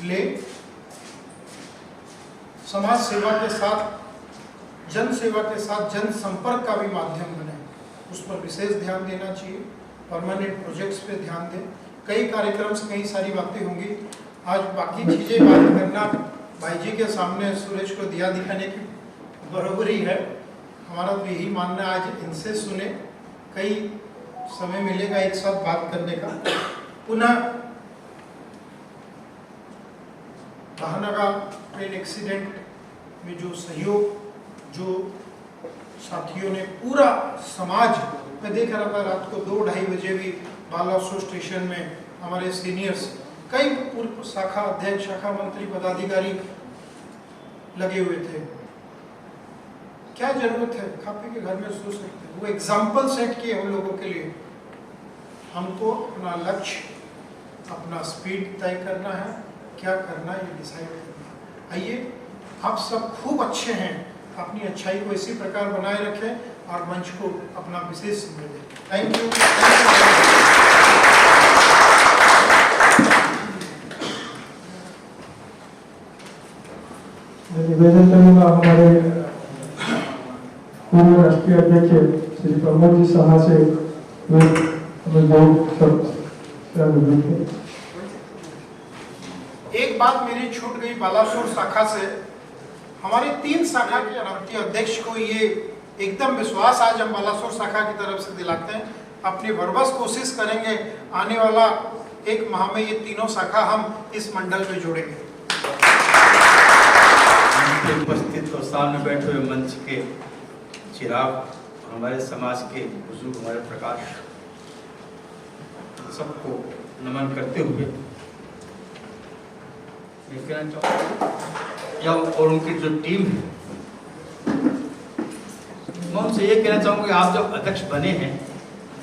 ले, समाज सेवा के साथ, जन सेवा के साथ जन संपर्क का भी माध्यम बने, उस पर विशेष ध्यान देना चाहिए। परमानेंट प्रोजेक्ट्स पे ध्यान दें। कई कार्यक्रम से कई सारी बातें होंगी। आज बाकी चीजें बात करना भाई जी के सामने सुरेश को दिया दिखाने की बराबरी है। हमारा तो यही मानना है, आज इनसे सुने। कई समय मिलेगा एक साथ बात करने का। पुनः महानगा ट्रेन एक्सीडेंट में जो सहयोग, जो साथियों ने, पूरा समाज, मैं देख रहा था रात को 2-2:30 बजे भी बालासोर स्टेशन में हमारे सीनियर्स, कई पूर्व शाखा अध्यक्ष, शाखा मंत्री, पदाधिकारी लगे हुए थे। क्या जरूरत है, खा पी के घर में सो सकते हैं। वो एग्जाम्पल सेट किए हम लोगों के लिए। हमको अपना लक्ष्य, अपना स्पीड तय करना है, क्या करना है ये डिसाइड करना है। आइए, आप सब खूब अच्छे हैं, अपनी अच्छाई को इसी प्रकार बनाए रखें और मंच को अपना विशेष समय दें। Thank you. मैं निवेदन करूंगा हमारे पूर्व राष्ट्रीय अध्यक्ष श्री प्रमोद जी साहा से हमें बहुत सब। एक बात मेरी छूट गई बालासोर शाखा से। हमारे 3 शाखा के राष्ट्रीय अध्यक्ष को ये एकदम विश्वास आज हम बालासोर शाखा की तरफ से दिलाते हैं। अपनी भरवस कोशिश करेंगे, आने वाला 1 माह में ये तीनों शाखा हम इस मंडल में जोड़ेंगे। उपस्थित और सामने बैठे हुए मंच के चिराग, हमारे समाज के बुजुर्ग, हमारे प्रकाश, सबको नमन करते हुए मैं कहना चाहूँगा, और उनकी जो टीम है, मैं उनसे ये कहना चाहूँगा कि आप जब अध्यक्ष बने हैं,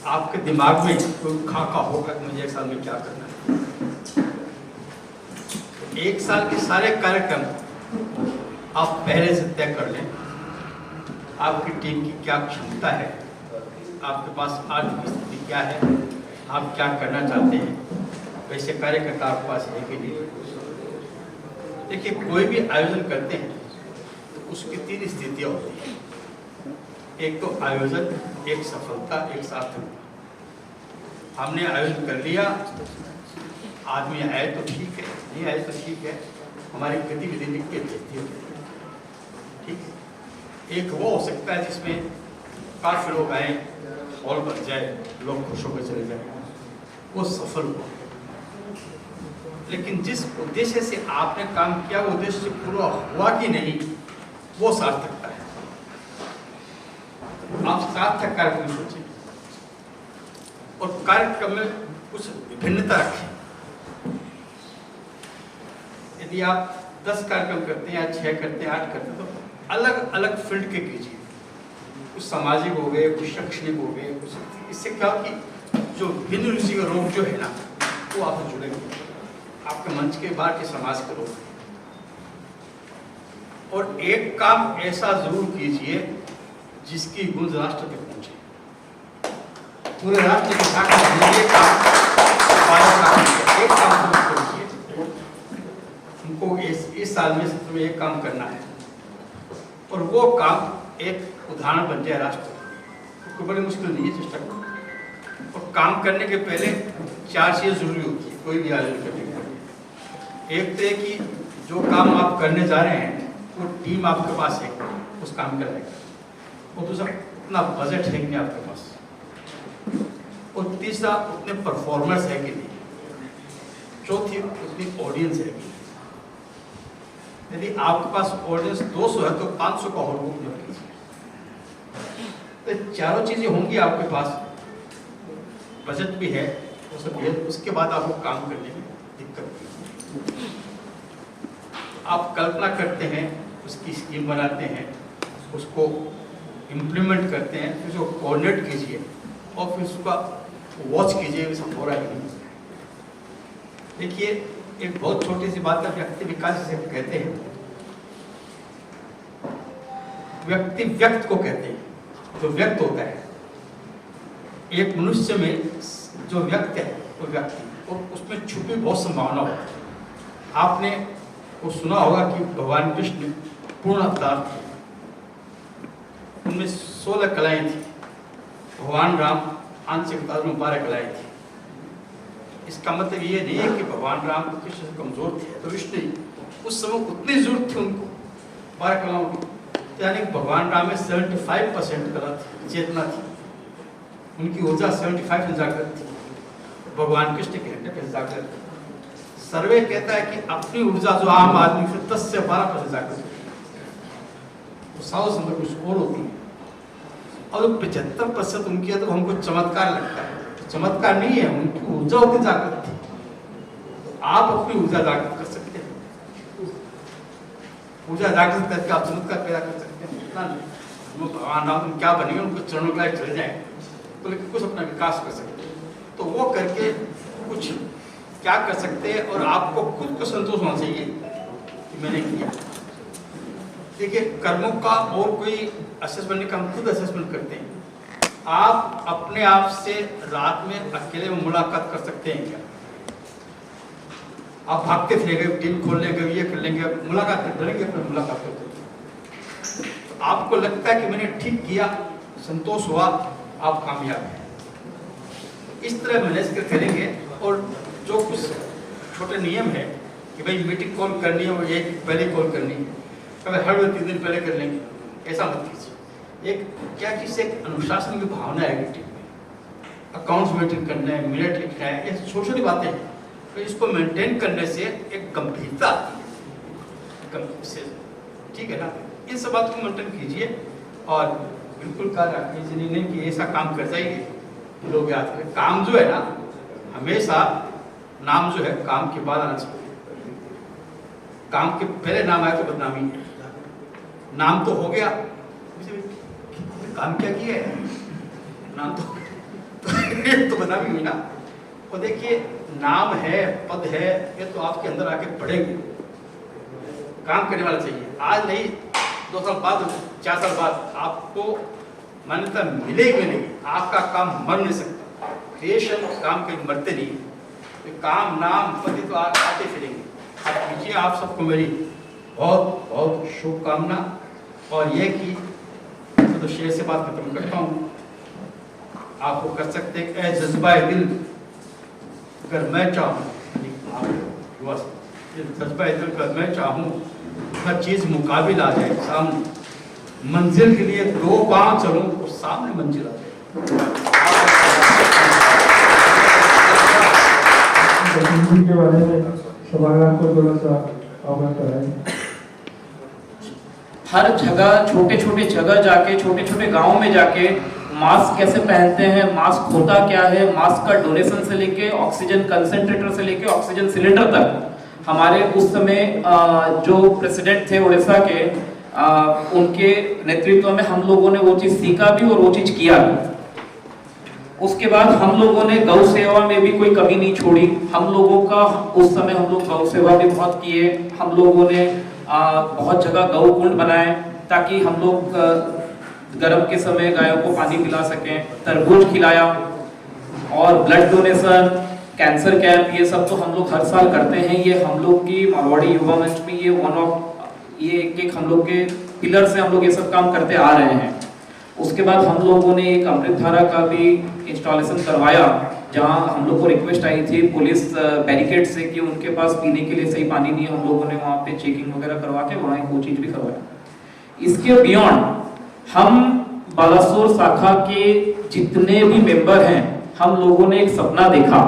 आपके दिमाग में कोई खाका होगा कि मुझे 1 साल में क्या करना है। 1 साल के सारे कार्यक्रम आप पहले से तय कर लें। आपकी टीम की क्या क्षमता है, आपके पास आर्थिक स्थिति क्या है, आप क्या करना चाहते हैं, वैसे कार्यकर्ता आपके पास है कि नहीं। देखिए, कोई भी आयोजन करते हैं तो उसकी 3 स्थितियाँ होती हैं। एक तो आयोजन, एक सफलता, एक सार्थकता। हमने आयोजन कर लिया, आदमी आए तो ठीक है, नहीं आए तो ठीक है, हमारी गतिविधि लिख के भेजती है, ठीक है। एक वो हो सकता है जिसमें काफी लोग आए, हॉल बन जाए, लोग खुश होकर चले जाए, वो सफल हुआ। लेकिन जिस उद्देश्य से आपने काम किया, वो उद्देश्य पूरा हुआ कि नहीं, वो सार्थकता है। आप सार्थक कार्यक्रम सोचें और कार्यक्रम में कुछ विभिन्नता रखें। यदि आप 10 कार्यक्रम करते हैं या 6 करते हैं, 8 करते हैं, तो अलग अलग फील्ड के कीजिए। कुछ सामाजिक हो गए, कुछ शैक्षणिक हो गए, कुछ। इससे क्या कि जो भिन्न रुचि के लोग जो है ना, वो आपसे जुड़ेंगे, आपके मंच के बाहर के समाज के लोग। और एक काम ऐसा जरूर कीजिए जिसकी गूंज राष्ट्र तक पहुंचे, पूरे राष्ट्र के साथ एक काम कीजिए। उनको इस साल में सत्र में एक काम करना है, और वो काम एक उदाहरण बन जाए राष्ट्र को। बड़ी मुश्किल नहीं है, चेष्टा करो। और काम करने के पहले 4 चीज़ें जरूरी होती है कोई भी आयोजन करने के लिए। एक तो है कि जो काम आप करने जा रहे हैं वो टीम आपके पास है, उस काम का रहेगा। और दूसरा, उतना बजट है कि नहीं आपके पास। और तीसरा, उतने परफॉर्मर्स है कि नहीं। चौथी, उतनी ऑडियंस है कि नहीं। यदि आपके पास ऑडियंस 200 है तो 500 का हॉल बुक मत कीजिए। तो चारों चीजें होंगी आपके पास, बजट भी है, वो सब है, उसके बाद आपको काम करने में दिक्कत नहीं। आप कल्पना करते हैं, उसकी स्कीम बनाते हैं, उसको इम्प्लीमेंट करते हैं, फिर उसको कोऑर्डिनेट कीजिए और फिर उसका वॉच कीजिए सब हो रहा है नहीं। देखिए, एक बहुत छोटी सी बात है, व्यक्ति विकास जिसे कहते हैं। व्यक्ति व्यक्त को कहते हैं, जो व्यक्त होता है। एक मनुष्य में जो व्यक्त है वो व्यक्ति, और उसमें छुपी बहुत संभावना होती है। आपने वो सुना होगा कि भगवान कृष्ण पूर्ण अवतार थे, उनमें 16 कलाएं थी। भगवान राम आंशिक अवतार में 12 कलाएं थी। इसका मतलब ये नहीं है कि भगवान राम कृष्ण से कमजोर थे, तो विष्णु उस समय उतनी जरूरत थी उनको 12 कलाओं की। यानी भगवान राम में 75% कला थी, चेतना थी। उनकी ऊर्जा 75 जागृत थी, भगवान कृष्ण के 100% जागृत। सर्वे कहता है कि अपनी ऊर्जा जो आम आदमी से 10 से 12% जागृत है, तो 100 से कुछ और होती है, और 75% उनकी है, तो हमको चमत्कार लगता है। तो चमत्कार नहीं है, उनकी ऊर्जा होती जागृत थी। तो आप अपनी ऊर्जा जागृत कर सकते हैं, ऊर्जा जागृत करके आप चमत्कार पैदा कर सकते हैं। इतना नहीं भगवान राम तुम क्या बनेंगे, उनको चरणों के चले जाए, तो लेकिन कुछ अपना विकास कर सकते हैं। तो वो करके कुछ क्या कर सकते हैं, और आपको खुद को संतोष होना चाहिए कि मैंने किया। देखिए, कर्मों का और कोई असेसमेंट नहीं, हम खुद असेसमेंट करते हैं। आप अपने आप से रात में अकेले में मुलाकात कर सकते हैं क्या? आप भागते फिरेंगे, टीवी खोल लेंगे, ये कर लेंगे, मुलाकात कर लेंगे, फिर मुलाकात करते हैं। तो आपको लगता है कि मैंने ठीक किया, संतोष हुआ, आप कामयाब हैं। इस तरह मैनेज कर करेंगे। और जो कुछ छोटे नियम है कि भाई मीटिंग कॉल करनी है, वो एक पहले कॉल करनी है, कभी हर 3 दिन पहले कर लेंगे, ऐसा मत कीजिए। एक क्या चीज़ से एक अनुशासन की भावना है मीटिंग में, अकाउंट्स मेंटेन करना है, मिनट लिखना है, ये छोटी छोटी बातें हैं, तो इसको मेंटेन करने से एक गंभीरता आती है, ठीक है ना। इन सब बातों को मेंटेन कीजिए और बिल्कुल कार्य रखिए नहीं कि ऐसा काम कर जाइए लोग याद करें। काम जो है ना, हमेशा नाम जो है काम के बाद आना चाहिए, काम के पहले नाम आया तो बदनामी है। नाम तो हो गया, काम क्या किया है, नाम तो बदनामी हुई ना। और देखिए, नाम है, पद है, ये तो आपके अंदर आके पड़ेंगे। काम करने वाला चाहिए, आज नहीं 2 साल बाद, 4 साल बाद आपको मान्यता मिलेगी नहीं। आपका काम मर नहीं सकता, क्रिएशन काम के मरते नहीं। तो काम नाम पति तो आते फिरेंगे। आप कीजिए। आप सबको मेरी बहुत बहुत शुभकामना। और ये कि तो शेर से बात खत्म करता हूँ, आपको कर सकते हैं ए जज्बा दिल, अगर मैं चाहूँ, जज्बा दिल अगर मैं चाहूँ, हर चीज़ मुकाबिल आ जाए सामने, मंजिल के लिए 2 पाँव चलूँ और सामने मंजिल आ जाए। के बारे में सभागार को थोड़ा सा अवगत कराएं। हर जगह, छोटे छोटे जगह जाके, छोटे छोटे गाँव में जाके मास्क कैसे पहनते हैं, मास्क होता क्या है, मास्क का डोनेशन से लेके ऑक्सीजन कंसंट्रेटर से लेके ऑक्सीजन सिलेंडर तक हमारे उस समय जो प्रेसिडेंट थे उड़ीसा के, उनके नेतृत्व में हम लोगों ने वो चीज़ सीखा भी और वो चीज़ किया भी। उसके बाद हम लोगों ने गौ सेवा में भी कोई कमी नहीं छोड़ी। हम लोगों का उस समय हम लोग गौ सेवा भी बहुत किए। हम लोगों ने बहुत जगह गौ कुंड बनाए ताकि हम लोग गर्म के समय गायों को पानी पिला सकें। तरबूज खिलाया और ब्लड डोनेशन, कैंसर कैंप, ये सब तो हम लोग हर साल करते हैं। ये हम लोग की मारवाड़ी युवा मंच में ये एक हम लोग के पिलर से हम लोग ये सब काम करते आ रहे हैं। उसके बाद हम लोगों ने एक अमृतधारा का भी इंस्टॉलेशन करवाया, जहां हम लोग को रिक्वेस्ट आई थी पुलिस बैरिकेड से कि उनके पास पीने के लिए सही पानी नहीं है। हम लोगों ने वहाँ पे चेकिंग वगैरह करवा के वहाँ वो चीज़ भी करवाया। इसके बियॉन्ड हम बालासोर शाखा के जितने भी मेंबर हैं, हम लोगों ने एक सपना देखा।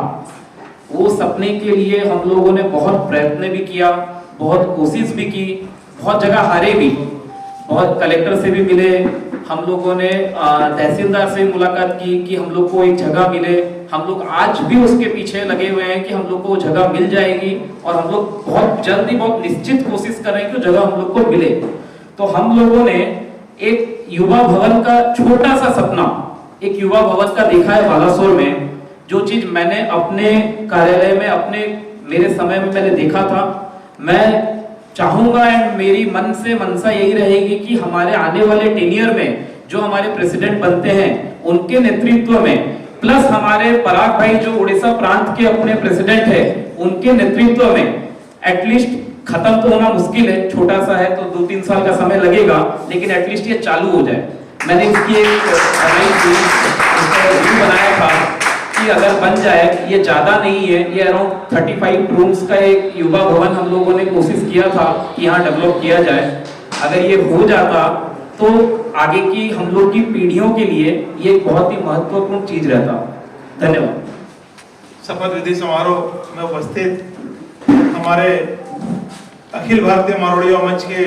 वो सपने के लिए हम लोगों ने बहुत प्रयत्न भी किया, बहुत कोशिश भी की, बहुत जगह हारे भी, बहुत कलेक्टर से भी मिले। हम लोगों ने तहसीलदार से मुलाकात की कि हम लोग को एक जगह मिले। हम लोग आज भी उसके पीछे लगे हुए हैं कि हम लोग को वो जगह मिल जाएगी और हम लोग बहुत जल्दी, बहुत निश्चित कोशिश कर रहे हैं कि वो जगह हम लोग को मिले। तो हम लोगों ने एक युवा भवन का छोटा सा सपना, एक युवा भवन का देखा है बालासोर में। जो चीज मैंने अपने कार्यालय में, अपने मेरे समय में मैंने देखा था, मैं चाहूंगा एंड मेरी मन से मनसा यही रहेगी कि हमारे आने वाले टेनियर में जो हमारे प्रेसिडेंट बनते हैं उनके नेतृत्व में, प्लस हमारे पराग भाई जो उड़ीसा प्रांत के अपने प्रेसिडेंट है, उनके नेतृत्व में एटलीस्ट खत्म तो होना मुश्किल है, छोटा सा है तो 2-3 साल का समय लगेगा, लेकिन एटलीस्ट ये चालू हो जाए। मैंने इसकी एक बनाया था कि अगर बन जाए, ये ज्यादा नहीं है, ये अराउंड 35 रूम्स का एक युवा भवन हम लोगों ने कोशिश किया था कि यहाँ डेवलप किया जाए। अगर ये हो जाता तो आगे की हम लोग की पीढ़ियों के लिए ये एक बहुत ही महत्वपूर्ण चीज रहता। धन्यवाद। शपथ विधि समारोह में उपस्थित हमारे अखिल भारतीय मारवाड़ी युवा मंच के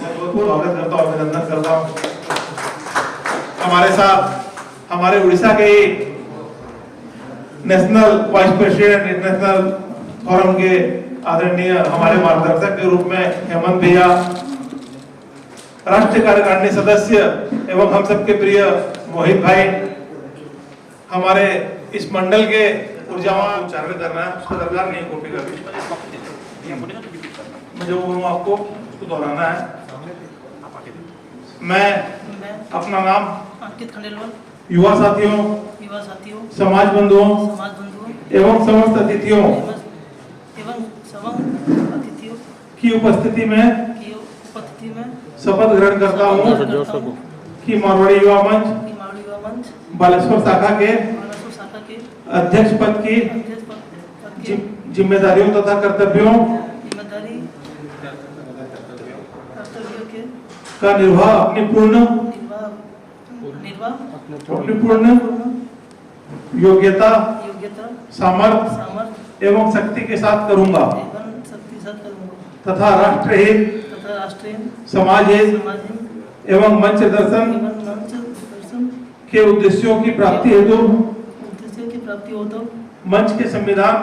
स्वागत करता हूँ, अभिनंदन करता हूँ। हमारे साथ हमारे उड़ीसा के national vice president international forum के आदरणीय हमारे मार्गदर्शक के रूप में हेमंत भैया, राष्ट्रीय कार्यकारिणी सदस्य एवं हम सबके प्रिय मोहित भाई, हमारे इस मंडल के ऊर्जावान उच्चारण करना है, उसका दरकार नहीं कॉपी कर मुझे वो आपको उसको दोहराना है। मैं अपना नाम अंकित खंडेलवाल, युवा साथियों, समाज बंधुओं एवं समस्त अतिथियों की उपस्थिति में शपथ ग्रहण करता हूँ कि मारवाड़ी युवा मंच बालेश्वर शाखा के अध्यक्ष पद की जिम्मेदारियों तथा कर्तव्यों का निर्वाह अपनी पूर्ण योग्यता, सामर्थ्य एवं शक्ति के साथ करूंगा तथा राष्ट्रहित, समाज हित एवं मंच दर्शन के उद्देश्यों की प्राप्ति हेतु मंच के संविधान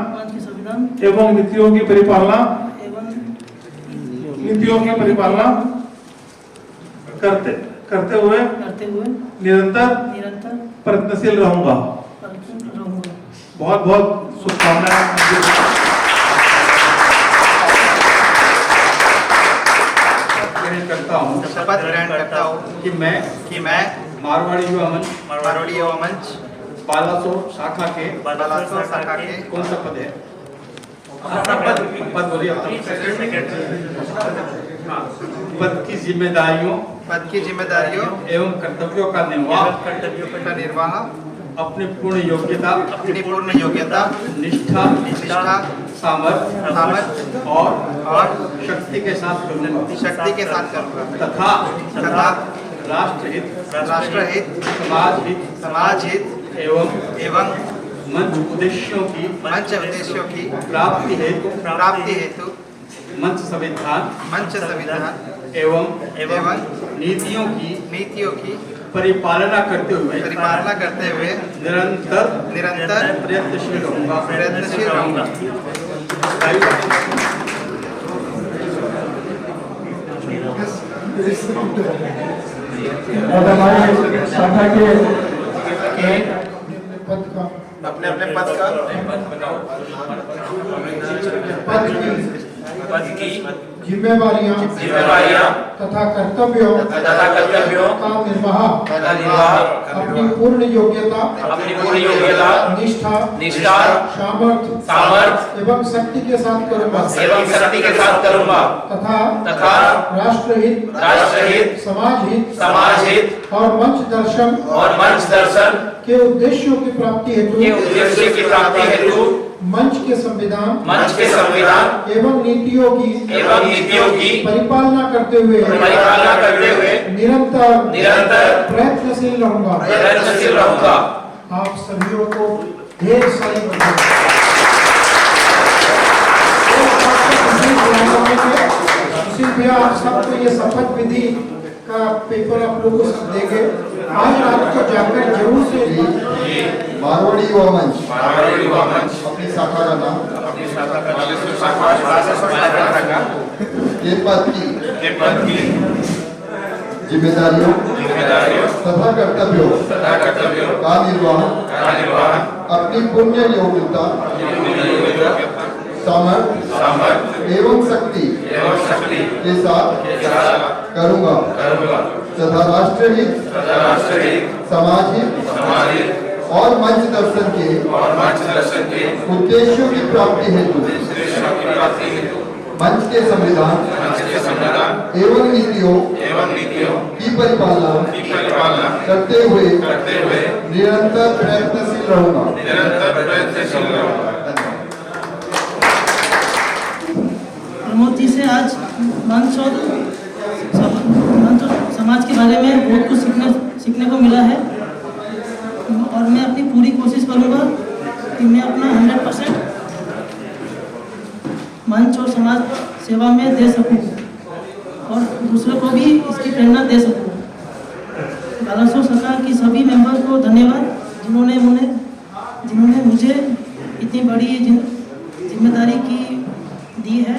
एवं नीतियों की परिपालना करते हुए निरंतर प्रयत्नशील रहूंगा। बहुत बहुत शुभकामनाएं। शपथ ग्रहण करता हूँ कि मैं मारवाड़ी युवा मंच बालासोर शाखा के कौन सा पद है? पद बोलिए। पद की जिम्मेदारियों एवं कर्तव्यों का निर्वाह अपनी पूर्ण योग्यता, निष्ठा, सामर्थ्य और शक्ति के साथ करूँगा तथा राष्ट्रहित, समाज हित एवं मंच उद्देश्यों की प्राप्ति हेतु मंच संविधान एवं नीतियों की परिपालना करते हुए निरंतर प्रयत्नशील रहूंगा। और हमारे शाखा के अपने पद की जिम्मेवारियां तथा कर्तव्यों का निर्वाह अपनी पूर्ण योग्यता, निष्ठा, सामर्थ्य एवं शक्ति के साथ करूंगा तथा राष्ट्रहित, समाज हित और मंच दर्शन के उद्देश्यों की प्राप्ति हेतु मंच के संविधान एवं नीतियों की परिपालना करते हुए निरंतर प्रयत्नशील रहूंगा। आप सभी को ढेर सारी सुशील भैया, आप सबको ये शपथ विधि का पेपर आप लोगों को देंगे। आज रात को जाकर जरूर से मारवाड़ी युवा मंच अपनी शाखा का नाम के पद की जिम्मेदारियों तथा कर्तव्यों का निर्वाह अपनी पूर्ण योग्यता, सामर्थ्य एवं शक्ति के साथ करूंगा तथा राष्ट्रहित, समाज हित और मंच दर्शन के उद्देश्यों की प्राप्ति हेतु मंच के संविधान एवं नीतियों की परिपालना करते हुए निरंतर प्रयत्नशील रहूंगा। प्रमोद जी से आज मंच और समाज के बारे में करूँगा कि मैं अपना 100% मंच और समाज सेवा में दे सकूं और दूसरों को भी इसकी प्रेरणा दे सकूं। बालासोर शाखा की सभी मेंबर को धन्यवाद जिन्होंने मुझे इतनी बड़ी जिम्मेदारी दी है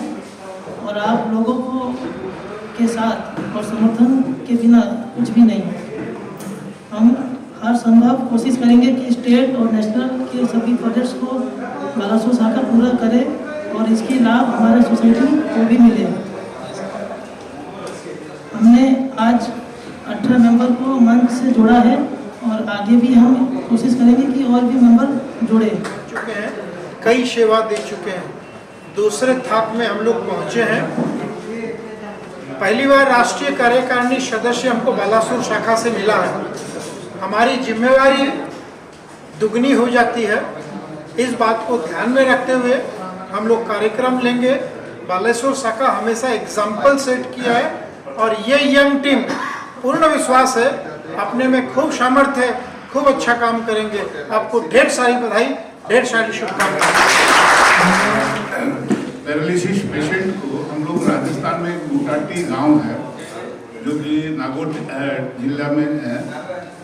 और आप लोगों को के साथ और समर्थन के बिना कुछ भी नहीं। हम हर संभव कोशिश करेंगे कि स्टेट और नेशनल के सभी प्रोजेक्ट्स को बालासोर शाखा पूरा करे और इसकी लाभ हमारे सोसाइटी को भी मिले। हमने आज 18 मेंबर को मंच से जोड़ा है और आगे भी हम कोशिश करेंगे कि और भी मेंबर जुड़े चुके हैं, कई सेवा दे चुके हैं। दूसरे थाप में हम लोग पहुंचे हैं। पहली बार राष्ट्रीय कार्यकारिणी सदस्य हमको बालासोर शाखा से मिला है। हमारी जिम्मेवारी दुगनी हो जाती है। इस बात को ध्यान में रखते हुए हम लोग कार्यक्रम लेंगे। बालासोर शाखा हमेशा एग्जाम्पल सेट किया है और ये यंग टीम पूर्ण विश्वास है अपने में खूब सामर्थ्य है, खूब अच्छा काम करेंगे। आपको ढेर सारी बधाई, ढेर सारी शुभकामनाएं। पैरालिसिस पेशेंट को हम लोग राजस्थान में गुटाटी गांव है जो कि नागौर जिला में है,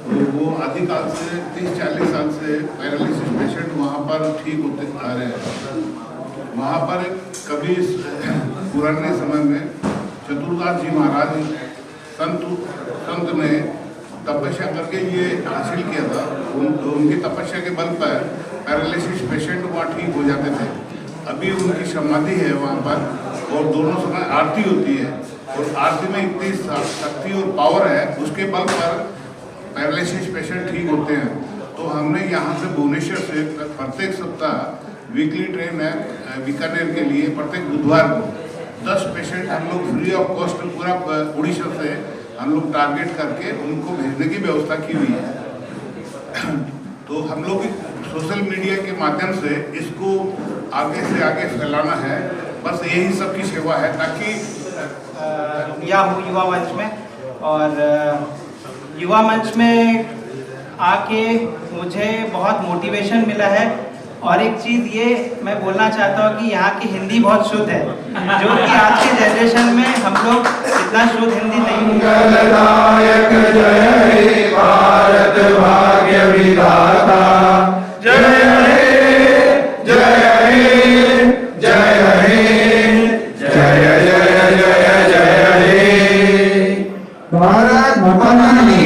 तो वो आदिकाल से 30-40 साल से पैरालिसिस पेशेंट वहाँ पर ठीक होते आ रहे हैं। वहाँ पर कभी पुराने समय में चतुरदास जी महाराज संत ने तपस्या करके ये हासिल किया था। उनकी तपस्या के बल पर पैरालिसिस पेशेंट वहाँ ठीक हो जाते थे। अभी उनकी समाधि है वहाँ पर और दोनों समय आरती होती है और आरती में इतनी शक्ति और पावर है, उसके बल पर पैरालिसिस पेशेंट ठीक होते हैं। तो हमने यहाँ से भुवनेश्वर से प्रत्येक सप्ताह वीकली ट्रेन है बीकानेर के लिए प्रत्येक बुधवार को 10 पेशेंट हम लोग फ्री ऑफ कॉस्ट पूरा उड़ीसा से हम लोग टारगेट करके उनको भेजने की व्यवस्था की हुई है। तो हम लोग सोशल मीडिया के माध्यम से इसको आगे से आगे फैलाना है, बस यही सबकी सेवा है ताकि या हूँ युवा मंच में और युवा मंच में आके मुझे बहुत मोटिवेशन मिला है। और एक चीज़ ये मैं बोलना चाहता हूँ कि यहाँ की हिंदी बहुत शुद्ध है, जो कि आज के जनरेशन में हम लोग इतना शुद्ध हिंदी नहीं। जय हे भारत भाग्य विधाता, जय हे जय हे जय हे जय जय जय जय हे भारत माता की